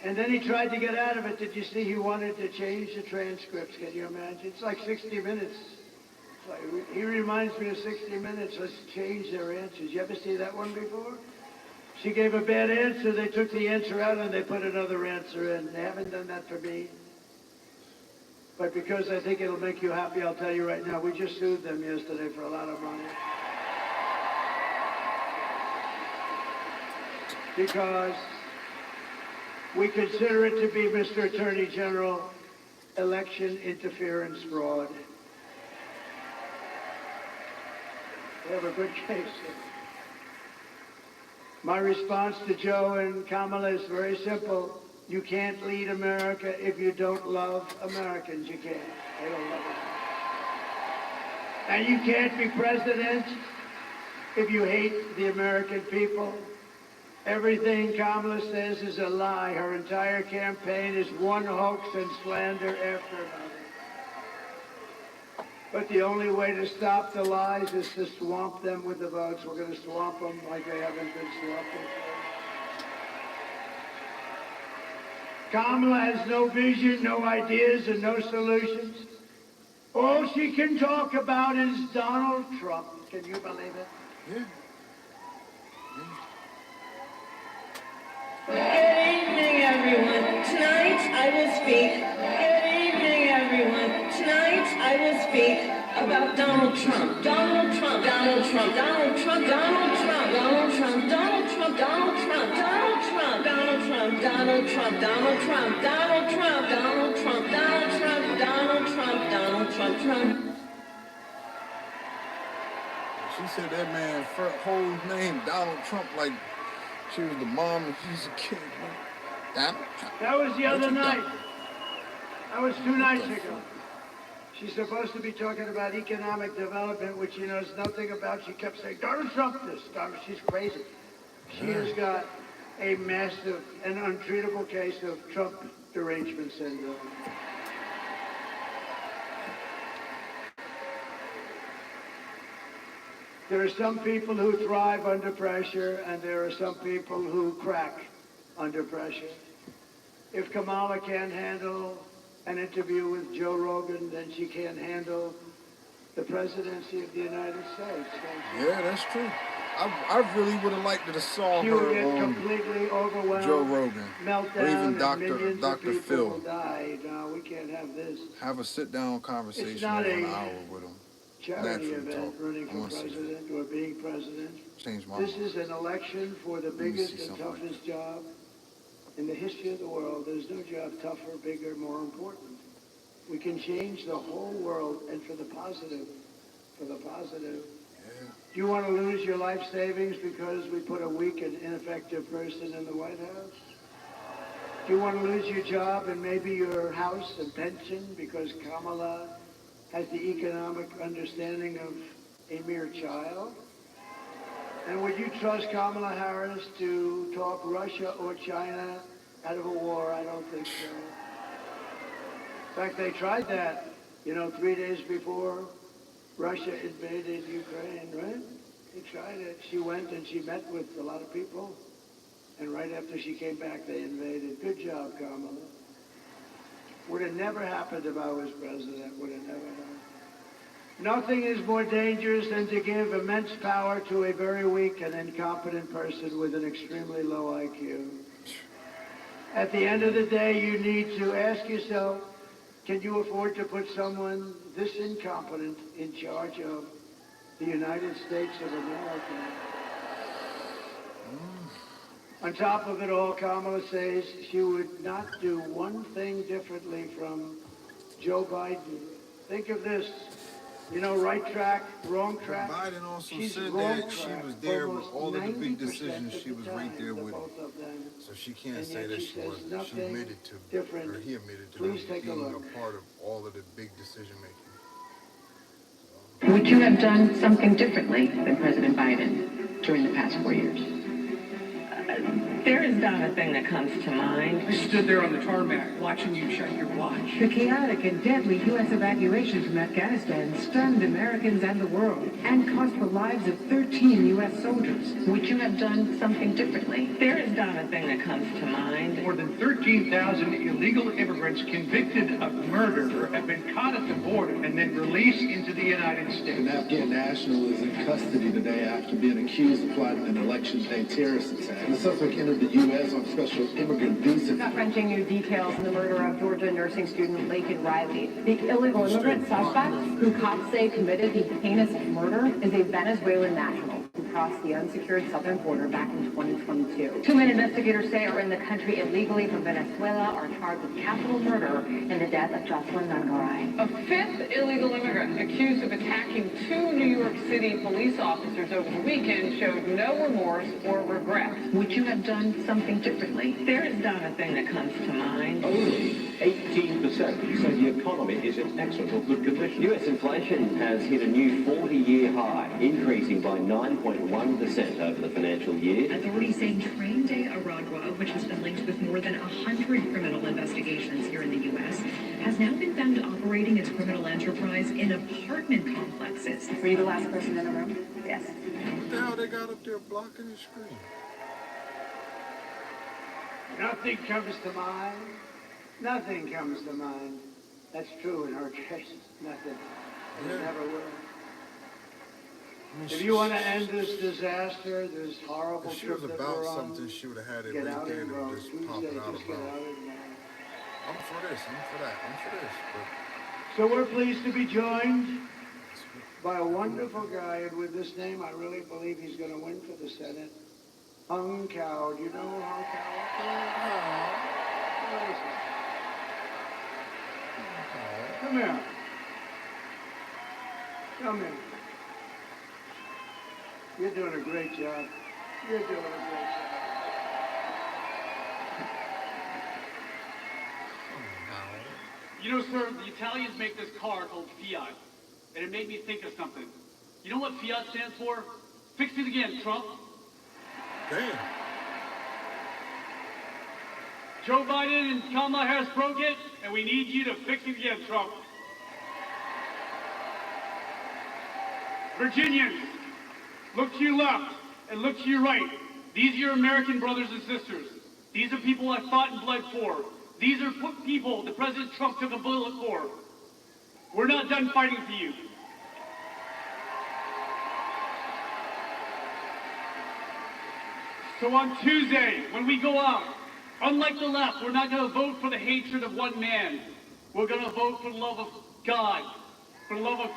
And then he tried to get out of it. Did you see he wanted to change the transcripts? Can you imagine? It's like 60 Minutes. He reminds me of 60 Minutes. Let's change their answers. You ever see that one before? She gave a bad answer. They took the answer out and they put another answer in. They haven't done that for me. But because I think it'll make you happy, I'll tell you right now, we just sued them yesterday for a lot of money. Because we consider it to be, Mr. Attorney General, election interference fraud. We have a good case. My response to Joe and Kamala is very simple. You can't lead America if you don't love Americans. You can't. They don't love us. And you can't be president if you hate the American people. Everything Kamala says is a lie. Her entire campaign is one hoax and slander after another. But the only way to stop the lies is to swamp them with the votes. We're going to swamp them like they haven't been swamped before. Kamala has no vision, no ideas, and no solutions. All she can talk about is Donald Trump. Can you believe it? Yeah. Good evening, everyone. Tonight I will speak. Good evening, everyone. Tonight I will speak about Donald Trump. Donald Trump. Donald Trump. Donald Trump. Donald Trump. Donald Trump. Donald Trump. Donald Trump. Donald Trump. Donald Trump. Donald Trump. Donald Trump. Donald Trump. Donald Trump. Donald Trump. Donald Trump. Donald Trump. Trump. She said that man's whole name, Donald Trump, like she was the mom and he's a kid. Donald Trump. That was the other night. That was 2 nights ago. She's supposed to be talking about economic development, which she knows nothing about. She kept saying, Donald Trump this, Donald. She's crazy. She has got a massive and untreatable case of Trump derangement syndrome. There are some people who thrive under pressure, and there are some people who crack under pressure. If Kamala can't handle an interview with Joe Rogan, then she can't handle the presidency of the United States. Yeah, that's true. I really would have liked to have saw She will her get on completely overwhelmed, Joe Rogan, meltdown, or even and millions of Dr. people Phil. will die. No, we can't have this. Have a sit-down conversation It's not over an a hour with him. charity Naturally event talk. running I for wanna see president or being president. Change my This mind. is an election for the Let me biggest see and something like toughest job in the history of the world. There's no job tougher, bigger, more important. We can change the whole world, and for the positive. For the positive. Yeah. Do you want to lose your life savings because we put a weak and ineffective person in the White House? Do you want to lose your job and maybe your house and pension because Kamala has the economic understanding of a mere child? And would you trust Kamala Harris to talk Russia or China out of a war? I don't think so. In fact, they tried that, 3 days before Russia invaded Ukraine, right? They tried it. She went and she met with a lot of people. And right after she came back, they invaded. Good job, Kamala. Would have never happened if I was president. Would have never happened. Nothing is more dangerous than to give immense power to a very weak and incompetent person with an extremely low IQ. At the end of the day, you need to ask yourself, can you afford to put someone this incompetent in charge of the United States of America? On top of it all, Kamala says she would not do one thing differently from Joe Biden. Think of this. Right track, wrong track. Biden also She's said wrong that she track was there with almost all of the big 90% decisions. of She the was right time, there the with it. both of them. So she can't And say yet that she she says wasn't. She nothing admitted to, different. or he admitted to Please take a being look. a part of all of the big decision making. Would you have done something differently than President Biden during the past 4 years? There is not a thing that comes to mind. I stood there on the tarmac watching you check your watch. The chaotic and deadly U.S. evacuation from Afghanistan stunned Americans and the world and cost the lives of 13 U.S. soldiers. Would you have done something differently? There is not a thing that comes to mind. More than 13,000 illegal immigrants convicted of murder have been caught at the border and then released into the United States. An Afghan national is in custody today after being accused of plotting an election day terrorist attack. The suspect entered the U.S. on special immigrant visa. Gut-wrenching new details in the murder of Georgia nursing student Laken Riley. The illegal immigrant suspect, who cops say committed the heinous murder, is a Venezuelan national who crossed the unsecured southern border back in 2022. 2 men investigators say are in the country illegally from Venezuela are charged with capital murder in the death of Jocelyn Nungaray. A fifth illegal immigrant accused of attacking 2 New York City police officers over the weekend showed no remorse or regret. Would you have done something differently? There is not a thing that comes to mind. Only 18% say the economy is in excellent or good condition. U.S. inflation has hit a new 40-year high, increasing by 9.1% over the financial year. Authorities saying Train Day Aragua, which has been linked with more than 100 criminal investigations here in the U.S., has now been found operating its criminal enterprise in apartment complexes. Were you the last person in the room? Yes. What the hell they got up there blocking the screen? Nothing comes to mind. Nothing comes to mind. That's true in her case. Nothing. It never will. If you want to end this disaster, this horrible if she trip was that about we're on, something, she would have had it get right out there and to vote. just Tuesday, pop it out just of get her. out and vote. I'm for this, I'm for that, I'm for this. But So we're pleased to be joined by a wonderful guy, and with this name, I really believe he's going to win for the Senate. Hung Cow. Do you know who Hung Cow is? Who is he? Come here. Come here. You're doing a great job. You're doing a great job. You know, sir, the Italians make this car called Fiat, and it made me think of something. You know what Fiat stands for? Fix it again, Trump. damn. Joe Biden and Kamala Harris broke it, and we need you to fix it again, Trump. Virginians, look to your left and look to your right. These are your American brothers and sisters. These are people I fought and bled for. These are people that President Trump took a bullet for. We're not done fighting for you. So on Tuesday, when we go out, unlike the left, we're not going to vote for the hatred of one man. We're going to vote for the love of God, for the love of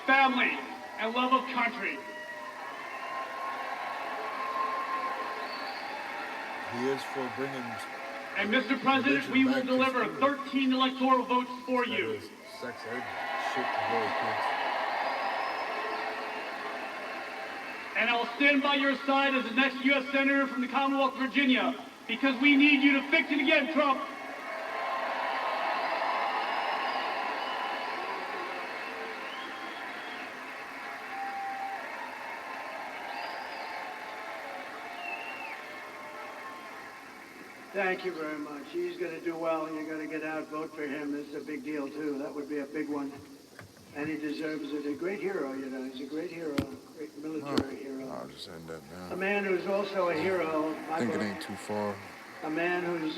family, and love of country. He is for bringing. And Mr. President, we will deliver 13 electoral votes for you. Sex ed shit to those kids. And I'll stand by your side as the next U.S. Senator from the Commonwealth of Virginia because we need you to fix it again, Trump. Thank you very much. He's going to do well. You're going to get out, vote for him. It's a big deal, too. That would be a big one. And he deserves it. A great hero, you know. He's a great hero, great military hero. I'll just end that down. A man who's also a hero. I think it ain't too far. A man who's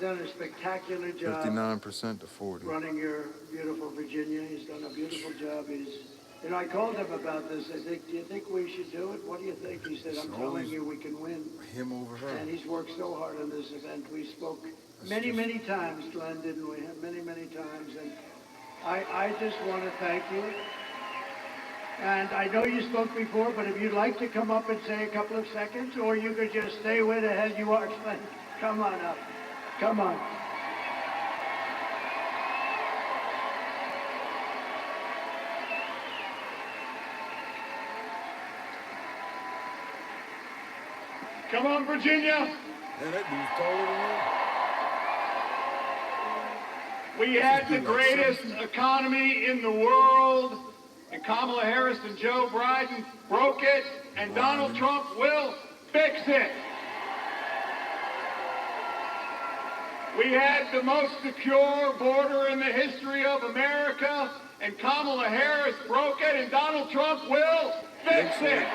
done a spectacular job. 59% to 40. Running your beautiful Virginia. He's done a beautiful job. You know, I called him about this. I think, do you think we should do it? What do you think? He said, I'm telling you, we can win. Him over her. And he's worked so hard on this event. We spoke many times, Glenn, didn't we? Many times. And I just want to thank you. And I know you spoke before, but if you'd like to come up and say a couple of seconds, or you could just stay where the hell you are, Glenn. Come on up. Come on. Come on, Virginia. Yeah, that dude's taller than We had the greatest economy in the world, and Kamala Harris and Joe Biden broke it, and Donald Trump will fix it. We had the most secure border in the history of America, and Kamala Harris broke it, and Donald Trump will fix it.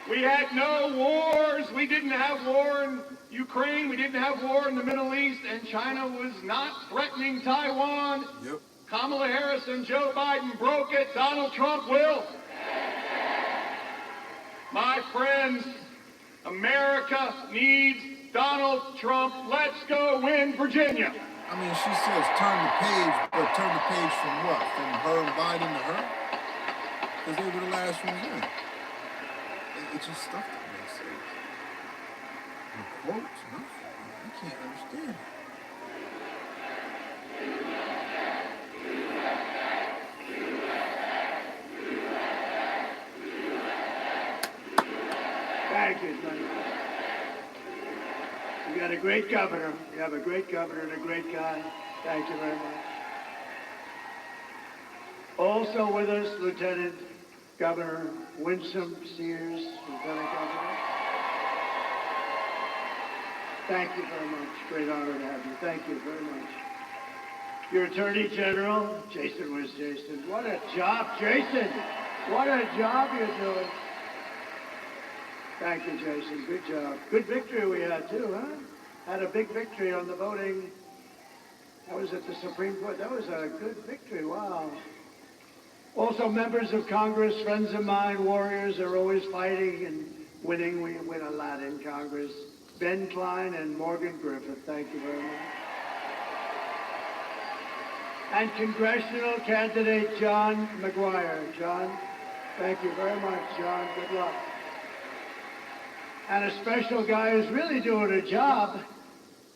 We had no wars. We didn't have war in Ukraine. We didn't have war in the Middle East, and China was not threatening Taiwan. Yep. Kamala Harris and Joe Biden broke it. Donald Trump will. My friends, America needs Donald Trump. Let's go win Virginia. I mean, she says turn the page, but turn the page from what? From her and Biden to her? Because they were the last ones in. It's just stuff that makes sense. The quotes, nothing. I can't understand it. Thank you, Glenn. You got a great governor. You have a great governor and a great guy. Thank you very much. Also with us, Lieutenant Governor Winsome Sears, Lieutenant Governor. Thank you very much. Great honor to have you. Thank you very much. Your Attorney General, Jason was Jason. What a job, Jason. What a job you're doing. Thank you, Jason. Good job. Good victory we had, too, huh? Had a big victory on the voting. That was at the Supreme Court. That was a good victory. Wow. Also, members of Congress, friends of mine, warriors, are always fighting and winning. We win a lot in Congress. Ben Klein and Morgan Griffith, thank you very much. And congressional candidate John McGuire. John, thank you very much, John. Good luck. And a special guy who's really doing a job,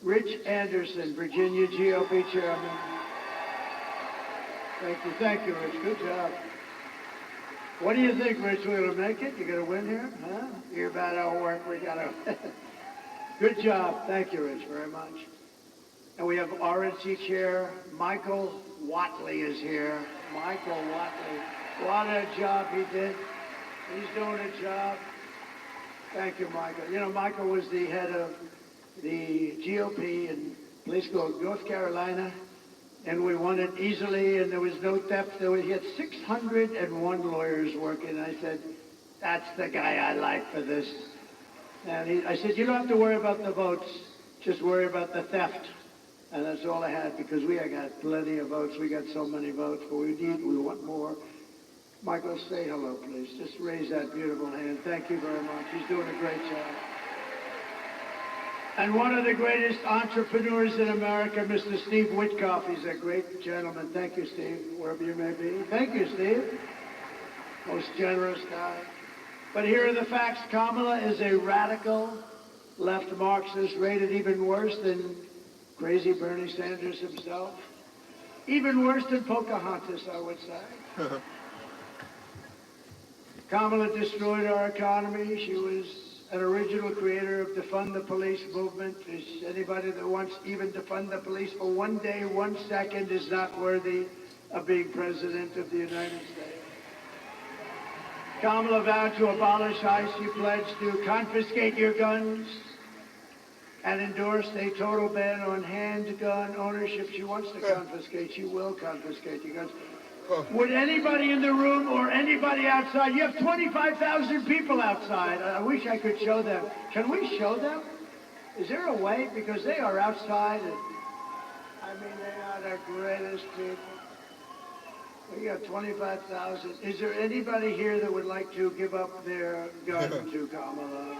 Rich Anderson, Virginia GOP chairman. Thank you, Rich. Good job. What do you think, Rich? We're going to make it? You going to win here? Huh? You hear about our work? We got to... Good job. Thank you, Rich, very much. And we have RNC Chair Michael Whatley is here. Michael Whatley. What a job he did. He's doing a job. Thank you, Michael. You know, Michael was the head of the GOP in a place called North Carolina, and we won it easily, and there was no theft. He had 601 lawyers working. I said, that's the guy I like for this. And I said, you don't have to worry about the votes, just worry about the theft. And that's all I had, because we got plenty of votes. We got so many votes, but we want more. Michael, say hello, please. Just raise that beautiful hand. Thank you very much. He's doing a great job. And one of the greatest entrepreneurs in America, Mr. Steve Witkoff. He's a great gentleman. Thank you, Steve, wherever you may be. Thank you, Steve. Most generous guy. But here are the facts. Kamala is a radical left Marxist, rated even worse than crazy Bernie Sanders himself. Even worse than Pocahontas, I would say. Kamala destroyed our economy. She was an original creator of defund the police movement. Is anybody that wants even defund the police for one day, 1 second is not worthy of being president of the United States. Kamala vowed to abolish ICE. She pledged to confiscate your guns and endorsed a total ban on handgun ownership. She wants to confiscate. She will confiscate your guns. Would anybody in the room or anybody outside, you have 25,000 people outside. I wish I could show them. Can we show them? Is there a way? Because they are outside and, I mean, they are the greatest people. We got 25,000. Is there anybody here that would like to give up their gun to Kamala?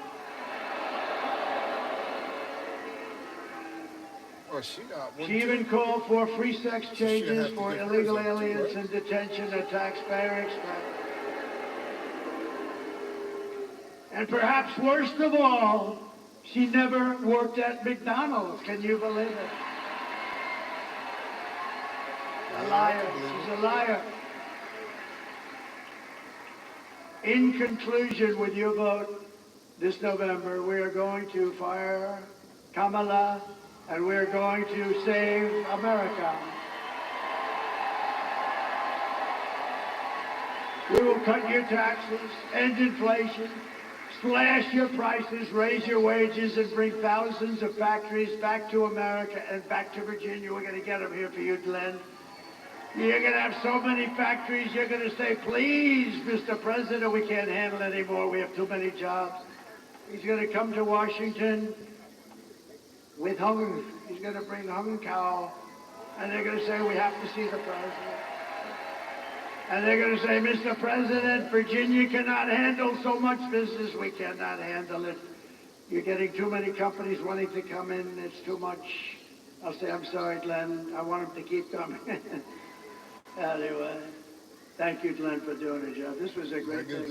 Oh, she got one. She even called for free sex changes for illegal aliens in detention at taxpayer expense. And perhaps worst of all, she never worked at McDonald's. Can you believe it? A liar. She's a liar. In conclusion, with your vote this November, we are going to fire Kamala, and we're going to save America. We will cut your taxes, end inflation, slash your prices, raise your wages, and bring thousands of factories back to America and back to Virginia. We're going to get them here for you, Glenn. You're going to have so many factories, you're going to say, please, Mr. President, we can't handle it anymore. We have too many jobs. He's going to come to Washington with hung. He's going to bring hung cow, and they're going to say, we have to see the president. And they're going to say, Mr. President, Virginia cannot handle so much business. We cannot handle it. You're getting too many companies wanting to come in. It's too much. I'll say, I'm sorry, Glenn. I want them to keep coming. Anyway, thank you, Glenn, for doing the job. This was a great thing.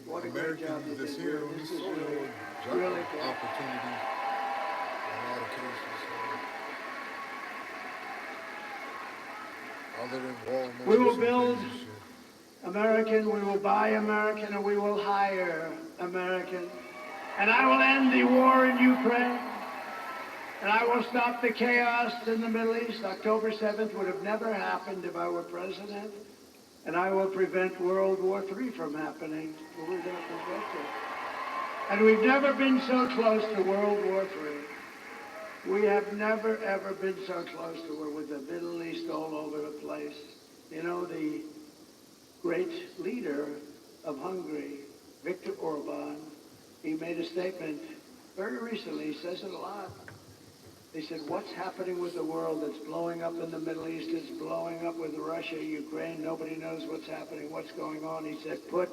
What a great job you did. This is really cool. Opportunity in a lot of cases. Other than Walmart. We will build American, we will buy American, and we will hire American. And I will end the war in Ukraine. And I will stop the chaos in the Middle East. October 7th would have never happened if I were president. And I will prevent World War III from happening. We're going to prevent it. And we've never been so close to World War III. We have never, ever been so close to it, with the Middle East all over the place. You know, the great leader of Hungary, Viktor Orban, he made a statement very recently. He says it a lot. He said, what's happening with the world? It's blowing up in the Middle East. It's blowing up with Russia, Ukraine. Nobody knows what's happening, what's going on. He said, put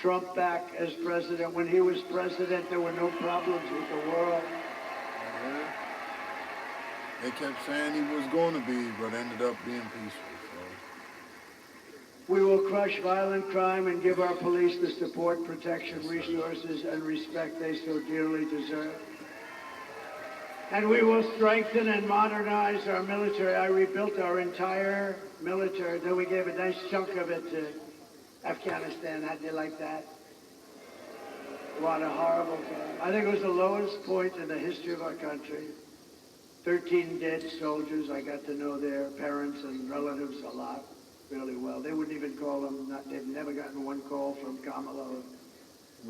Trump back as president. When he was president, there were no problems with the world. They kept saying he was going to be, but ended up being peaceful. So. We will crush violent crime and give our police the support, protection, resources, and respect they so dearly deserve. And we will strengthen and modernize our military. I rebuilt our entire military. Then we gave a nice chunk of it to Afghanistan. How'd you like that? What a horrible time. I think it was the lowest point in the history of our country. 13 dead soldiers. I got to know their parents and relatives a lot, really well. They wouldn't even call them. They've never gotten one call from Kamala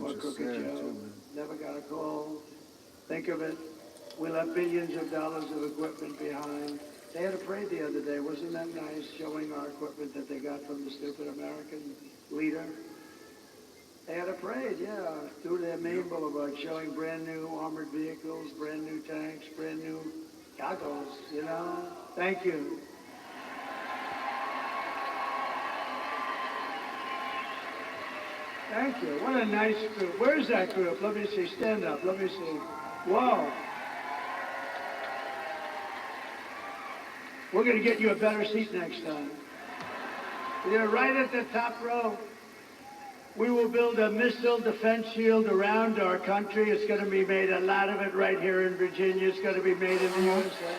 or Crooked Joe. Never got a call. Think of it. We left billions of dollars of equipment behind. They had a parade the other day. Wasn't that nice, showing our equipment that they got from the stupid American leader? They had a parade, yeah, through their main boulevard, showing brand new armored vehicles, brand new tanks, brand new goggles, you know? Thank you. Thank you. What a nice group. Where's that group? Let me see. Stand up. Let me see. Whoa. We're going to get you a better seat next time. You're right at the top row. We will build a missile defense shield around our country. It's going to be made, a lot of it right here in Virginia. It's going to be made in the USA.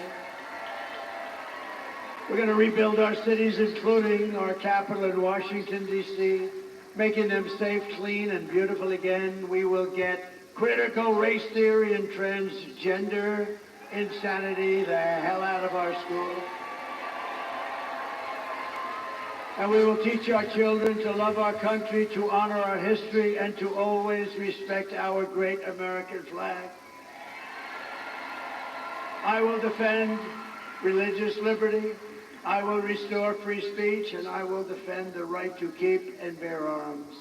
We're going to rebuild our cities, including our capital in Washington, D.C., making them safe, clean, and beautiful again. We will get critical race theory and transgender insanity the hell out of our schools. And we will teach our children to love our country, to honor our history, and to always respect our great American flag. I will defend religious liberty. I will restore free speech, and I will defend the right to keep and bear arms.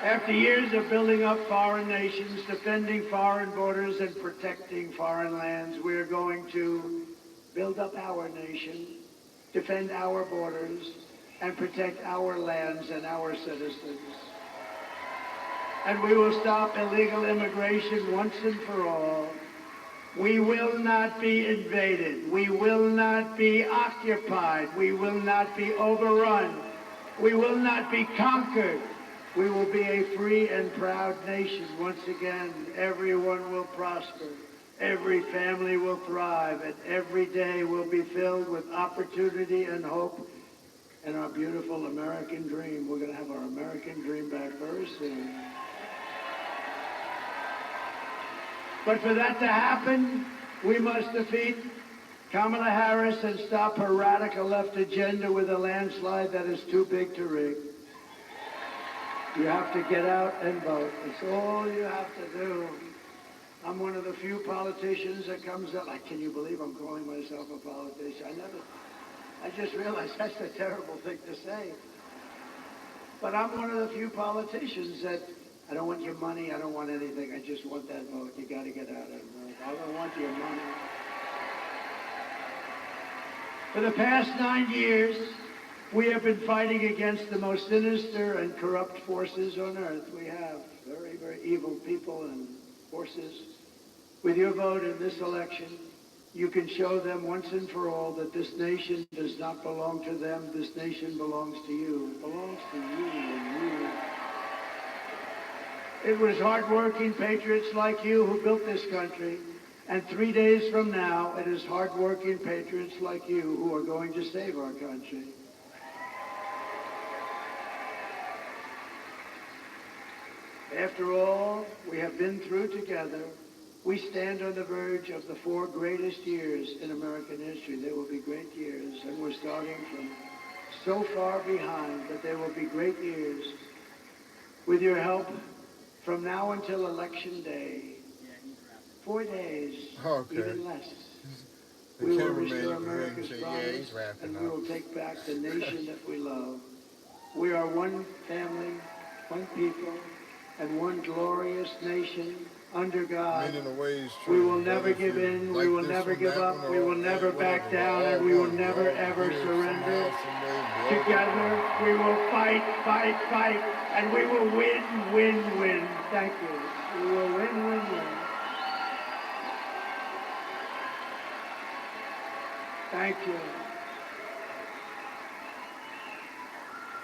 After years of building up foreign nations, defending foreign borders, and protecting foreign lands, we are going to build up our nation, defend our borders, and protect our lands and our citizens. And we will stop illegal immigration once and for all. We will not be invaded. We will not be occupied. We will not be overrun. We will not be conquered. We will be a free and proud nation. Once again, everyone will prosper. Every family will thrive, and every day will be filled with opportunity and hope and our beautiful American dream. We're going to have our American dream back very soon. But for that to happen, we must defeat Kamala Harris and stop her radical left agenda with a landslide that is too big to rig. You have to get out and vote. It's all you have to do. I'm one of the few politicians that comes up. Can you believe I'm calling myself a politician? I just realized that's a terrible thing to say. But I'm one of the few politicians that I don't want your money. I don't want anything. I just want that vote. You got to get out and vote. I don't want your money. For the past 9 years, we have been fighting against the most sinister and corrupt forces on earth. We have very, very evil people and forces. With your vote in this election, you can show them once and for all that this nation does not belong to them. This nation belongs to you. It belongs to you and you. It was hardworking patriots like you who built this country. And 3 days from now, it is hardworking patriots like you who are going to save our country. After all we have been through together, we stand on the verge of the 4 greatest years in American history. They will be great years, and we're starting from so far behind, but they will be great years. With your help, from now until Election Day, 4 days, even less, we will restore America's promise, and we will take back the nation that we love. We are one family, one people, and one glorious nation under God. We will never give in, we will never give up, we will never back down, and we will never ever surrender. Together, we will fight, fight, fight, and we will win, win, win. Thank you. We will win, win, win. Thank you.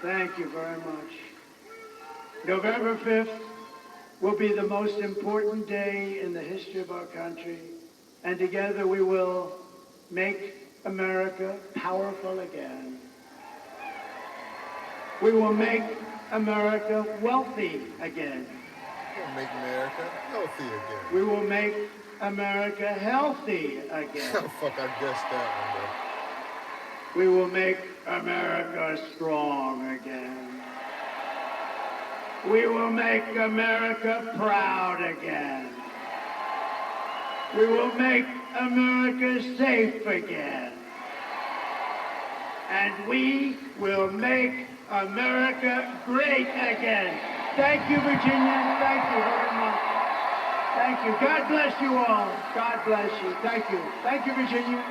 Thank you very much. November 5th will be the most important day in the history of our country, and together we will make America powerful again. We will make America wealthy again. We'll make America healthy again. We will make America healthy again. Oh, fuck, I guessed that one, bro. We will make America strong again. We will make America proud again. We will make America safe again. And we will make America great again. Thank you, Virginia. Thank you very much. Thank you. God bless you all. God bless you. Thank you. Thank you, Virginia.